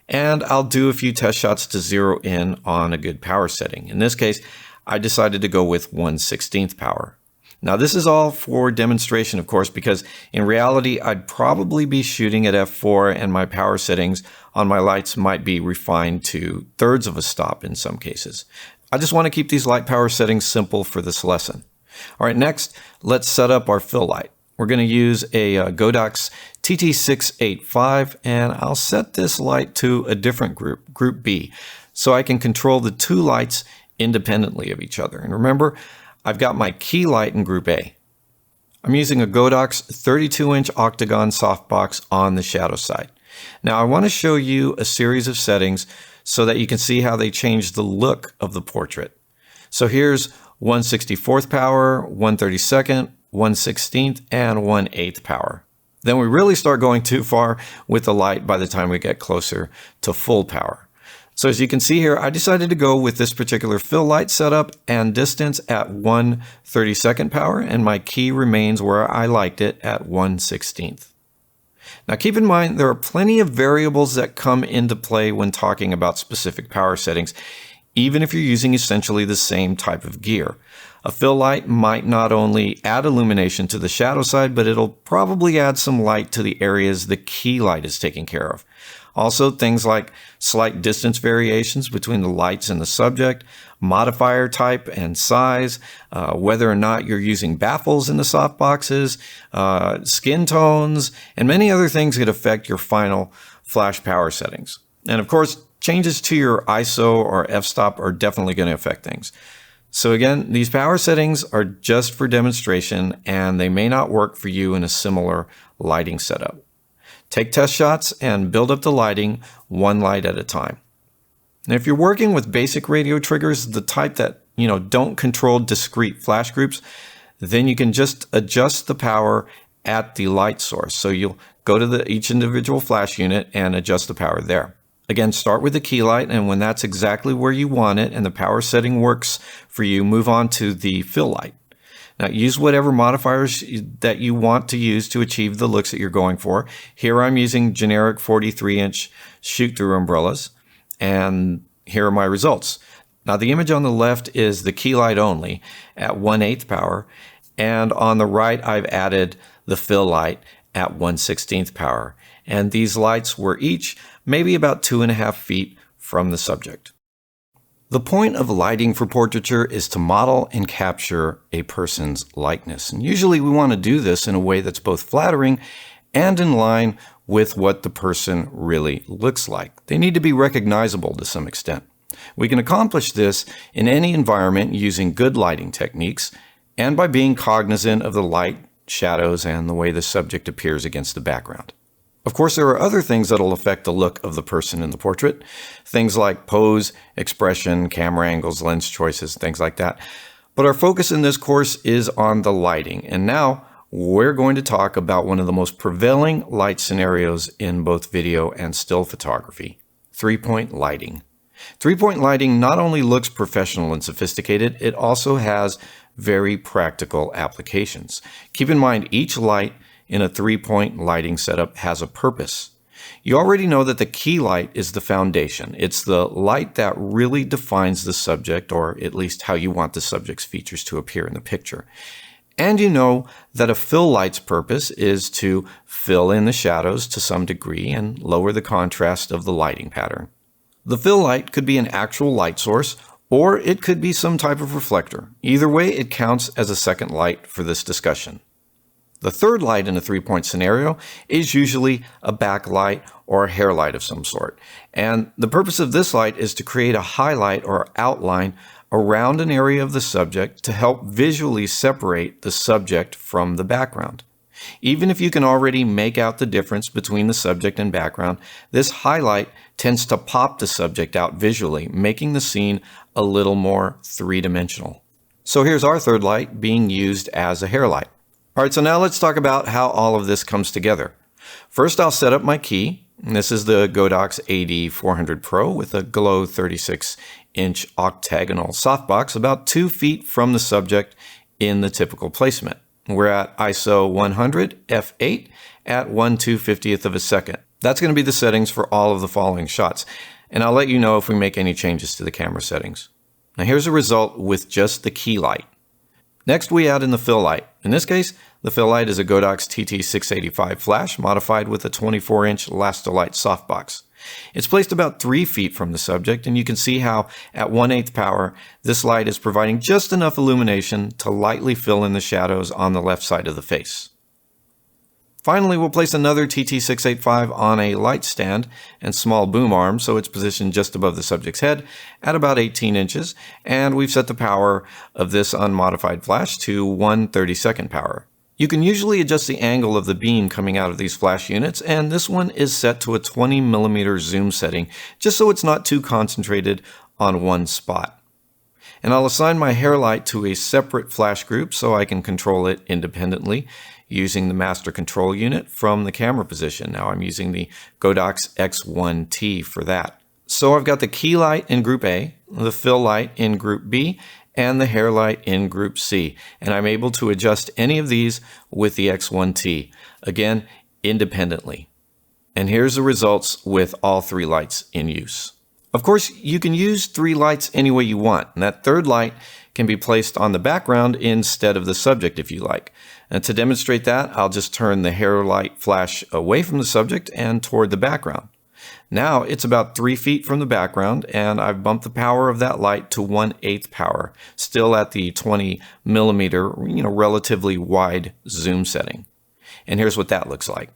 and I'll do a few test shots to zero in on a good power setting. In this case, I decided to go with 1/16 power. Now this is all for demonstration, of course, because in reality, I'd probably be shooting at f4 and my power settings on my lights might be refined to thirds of a stop in some cases. I just want to keep these light power settings simple for this lesson. All right, next, let's set up our fill light. We're going to use a Godox TT685, and I'll set this light to a different group, Group B, so I can control the two lights independently of each other. And remember, I've got my key light in Group A. I'm using a Godox 32-inch octagon softbox on the shadow side. Now I want to show you a series of settings so that you can see how they change the look of the portrait. So here's 1/64th power, 1/32nd, 1/16th, and 1/8th power. Then we really start going too far with the light by the time we get closer to full power. So as you can see here, I decided to go with this particular fill light setup and distance at 1/32nd power, and my key remains where I liked it at 1/16th. Now keep in mind, there are plenty of variables that come into play when talking about specific power settings, even if you're using essentially the same type of gear. A fill light might not only add illumination to the shadow side, but it'll probably add some light to the areas the key light is taking care of. Also, things like slight distance variations between the lights and the subject, modifier type and size, whether or not you're using baffles in the softboxes, skin tones, and many other things that affect your final flash power settings. And of course, changes to your ISO or f-stop are definitely going to affect things. So again, these power settings are just for demonstration, and they may not work for you in a similar lighting setup. Take test shots and build up the lighting one light at a time. Now, if you're working with basic radio triggers, the type that don't control discrete flash groups, then you can just adjust the power at the light source. So you'll go to each individual flash unit and adjust the power there. Again, start with the key light, and when that's exactly where you want it and the power setting works for you, move on to the fill light. Now, use whatever modifiers that you want to use to achieve the looks that you're going for. Here I'm using generic 43-inch shoot-through umbrellas, and here are my results. Now, the image on the left is the key light only at 1/8 power, and on the right I've added the fill light at 1/16th power. And these lights were each maybe about 2.5 feet from the subject. The point of lighting for portraiture is to model and capture a person's likeness. And usually we want to do this in a way that's both flattering and in line with what the person really looks like. They need to be recognizable to some extent. We can accomplish this in any environment using good lighting techniques and by being cognizant of the light, shadows, and the way the subject appears against the background. Of course, there are other things that will affect the look of the person in the portrait. Things like pose, expression, camera angles, lens choices, things like that. But our focus in this course is on the lighting. And now we're going to talk about one of the most prevailing light scenarios in both video and still photography: three-point lighting. Three-point lighting not only looks professional and sophisticated, it also has very practical applications. Keep in mind, each light in a three-point lighting setup has a purpose. You already know that the key light is the foundation. It's the light that really defines the subject, or at least how you want the subject's features to appear in the picture. And you know that a fill light's purpose is to fill in the shadows to some degree and lower the contrast of the lighting pattern. The fill light could be an actual light source, or it could be some type of reflector. Either way, it counts as a second light for this discussion. The third light in a three-point scenario is usually a backlight or a hair light of some sort. And the purpose of this light is to create a highlight or outline around an area of the subject to help visually separate the subject from the background. Even if you can already make out the difference between the subject and background, this highlight tends to pop the subject out visually, making the scene a little more three-dimensional. So here's our third light being used as a hair light. All right, so now let's talk about how all of this comes together. First, I'll set up my key, And this is the Godox AD400 Pro with a glow 36-inch octagonal softbox about 2 feet from the subject in the typical placement. We're at ISO 100 f8 at 1/250th of a second. That's going to be the settings for all of the following shots, and I'll let you know if we make any changes to the camera settings. Now here's a result with just the key light. Next we add in the fill light. In this case, the fill light is a Godox TT685 flash modified with a 24-inch Lastolite softbox. It's placed about 3 feet from the subject, and you can see how at 1/8 power, this light is providing just enough illumination to lightly fill in the shadows on the left side of the face. Finally, we'll place another TT685 on a light stand and small boom arm so it's positioned just above the subject's head at about 18 inches, and we've set the power of this unmodified flash to 1/32nd power. You can usually adjust the angle of the beam coming out of these flash units, and this one is set to a 20mm zoom setting just so it's not too concentrated on one spot. And I'll assign my hair light to a separate flash group so I can control it independently using the master control unit from the camera position. Now I'm using the Godox X1T for that. So I've got the key light in group A, the fill light in group B, and the hair light in group C. And I'm able to adjust any of these with the X1T, again, independently. And here's the results with all 3 lights in use. Of course, you can use 3 lights any way you want, and that third light can be placed on the background instead of the subject if you like. And to demonstrate that, I'll just turn the hair light flash away from the subject and toward the background. Now it's about 3 feet from the background, and I've bumped the power of that light to 1/8 power, still at the 20mm, relatively wide zoom setting. And here's what that looks like.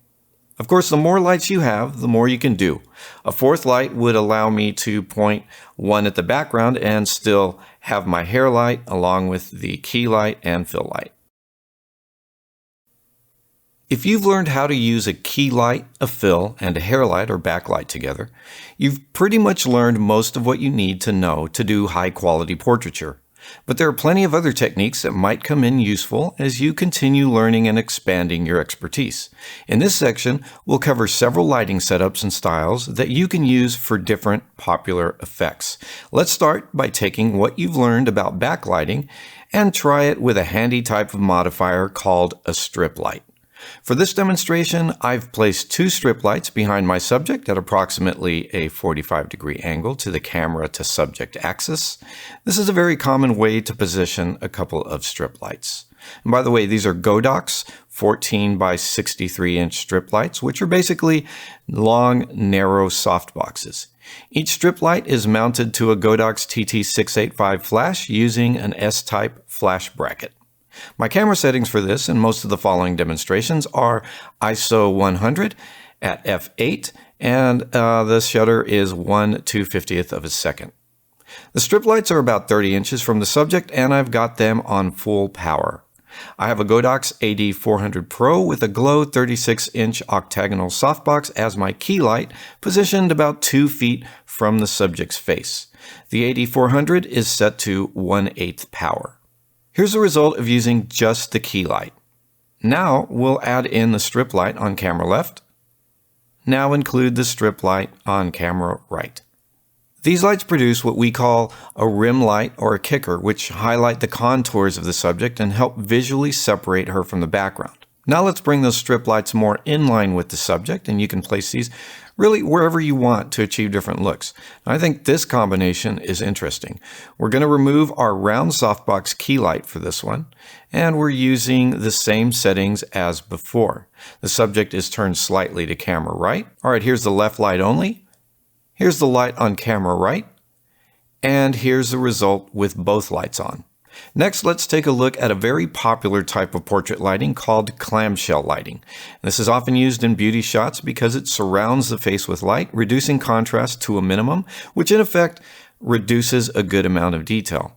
Of course, the more lights you have, the more you can do. A 4th light would allow me to point one at the background and still have my hair light along with the key light and fill light. If you've learned how to use a key light, a fill, and a hair light or backlight together, you've pretty much learned most of what you need to know to do high-quality portraiture. But there are plenty of other techniques that might come in useful as you continue learning and expanding your expertise. In this section, we'll cover several lighting setups and styles that you can use for different popular effects. Let's start by taking what you've learned about backlighting and try it with a handy type of modifier called a strip light. For this demonstration, I've placed 2 strip lights behind my subject at approximately a 45-degree angle to the camera to subject axis. This is a very common way to position a couple of strip lights. And by the way, these are Godox 14 by 63-inch strip lights, which are basically long, narrow softboxes. Each strip light is mounted to a Godox TT685 flash using an S-type flash bracket. My camera settings for this and most of the following demonstrations are ISO 100 at f8, and the shutter is 1/250th of a second. The strip lights are about 30 inches from the subject, and I've got them on full power. I have a Godox AD400 Pro with a glow 36-inch octagonal softbox as my key light, positioned about 2 feet from the subject's face. The AD400 is set to 1/8 power. Here's the result of using just the key light. Now we'll add in the strip light on camera left. Now include the strip light on camera right. These lights produce what we call a rim light or a kicker, which highlight the contours of the subject and help visually separate her from the background. Now let's bring those strip lights more in line with the subject, and you can place these really wherever you want to achieve different looks. I think this combination is interesting. We're going to remove our round softbox key light for this one, and we're using the same settings as before. The subject is turned slightly to camera right. All right, here's the left light only. Here's the light on camera right, and here's the result with both lights on. Next, let's take a look at a very popular type of portrait lighting called clamshell lighting. This is often used in beauty shots because it surrounds the face with light, reducing contrast to a minimum, which in effect reduces a good amount of detail.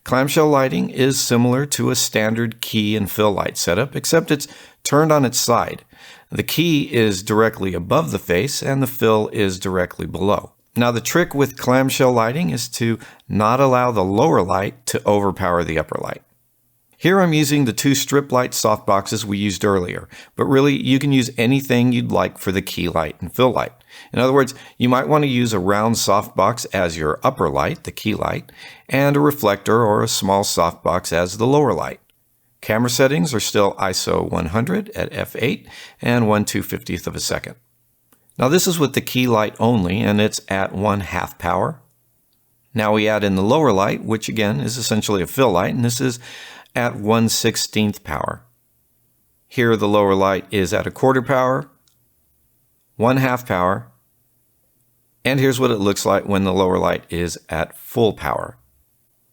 Clamshell lighting is similar to a standard key and fill light setup, except it's turned on its side. The key is directly above the face and the fill is directly below. Now the trick with clamshell lighting is to not allow the lower light to overpower the upper light. Here I'm using the two strip light softboxes we used earlier, but really you can use anything you'd like for the key light and fill light. In other words, you might want to use a round softbox as your upper light, the key light, and a reflector or a small softbox as the lower light. Camera settings are still ISO 100 at f8 and 1/250th of a second. Now this is with the key light only, and it's at 1/2 power. Now we add in the lower light, which again is essentially a fill light, and this is at 1/16th power. Here the lower light is at 1/4 power, 1/2 power, and here's what it looks like when the lower light is at full power.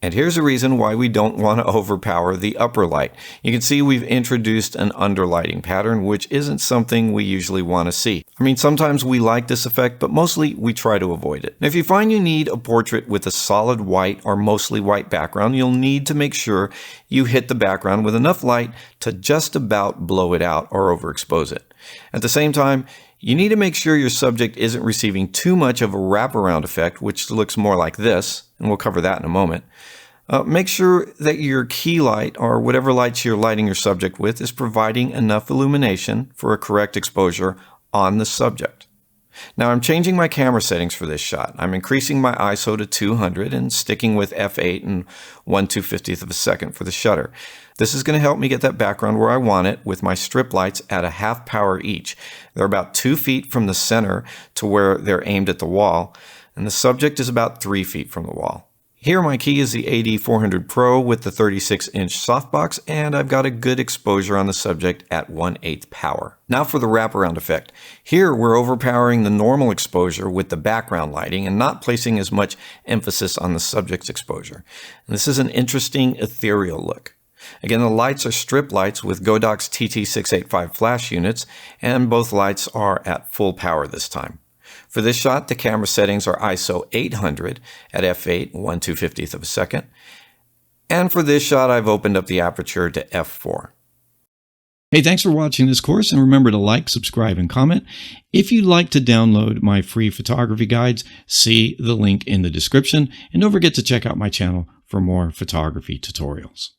And here's a reason why we don't want to overpower the upper light. You can see we've introduced an underlighting pattern, which isn't something we usually want to see. I mean, sometimes we like this effect, but mostly we try to avoid it. Now, if you find you need a portrait with a solid white or mostly white background, you'll need to make sure you hit the background with enough light to just about blow it out or overexpose it. At the same time, you need to make sure your subject isn't receiving too much of a wraparound effect, which looks more like this, and we'll cover that in a moment. Make sure that your key light, or whatever lights you're lighting your subject with, is providing enough illumination for a correct exposure on the subject. Now I'm changing my camera settings for this shot. I'm increasing my ISO to 200 and sticking with f8 and 1/250th of a second for the shutter. This is going to help me get that background where I want it with my strip lights at 1/2 power each. They're about 2 feet from the center to where they're aimed at the wall, and the subject is about 3 feet from the wall. Here my key is the AD400 Pro with the 36-inch softbox, and I've got a good exposure on the subject at 1/8 power. Now for the wraparound effect. Here we're overpowering the normal exposure with the background lighting and not placing as much emphasis on the subject's exposure. And this is an interesting ethereal look. Again, the lights are strip lights with Godox TT685 flash units, and both lights are at full power this time. For this shot, the camera settings are ISO 800 at f8, 1/250th of a second. And for this shot, I've opened up the aperture to f4. Hey, thanks for watching this course, and remember to like, subscribe, and comment. If you'd like to download my free photography guides, see the link in the description, and don't forget to check out my channel for more photography tutorials.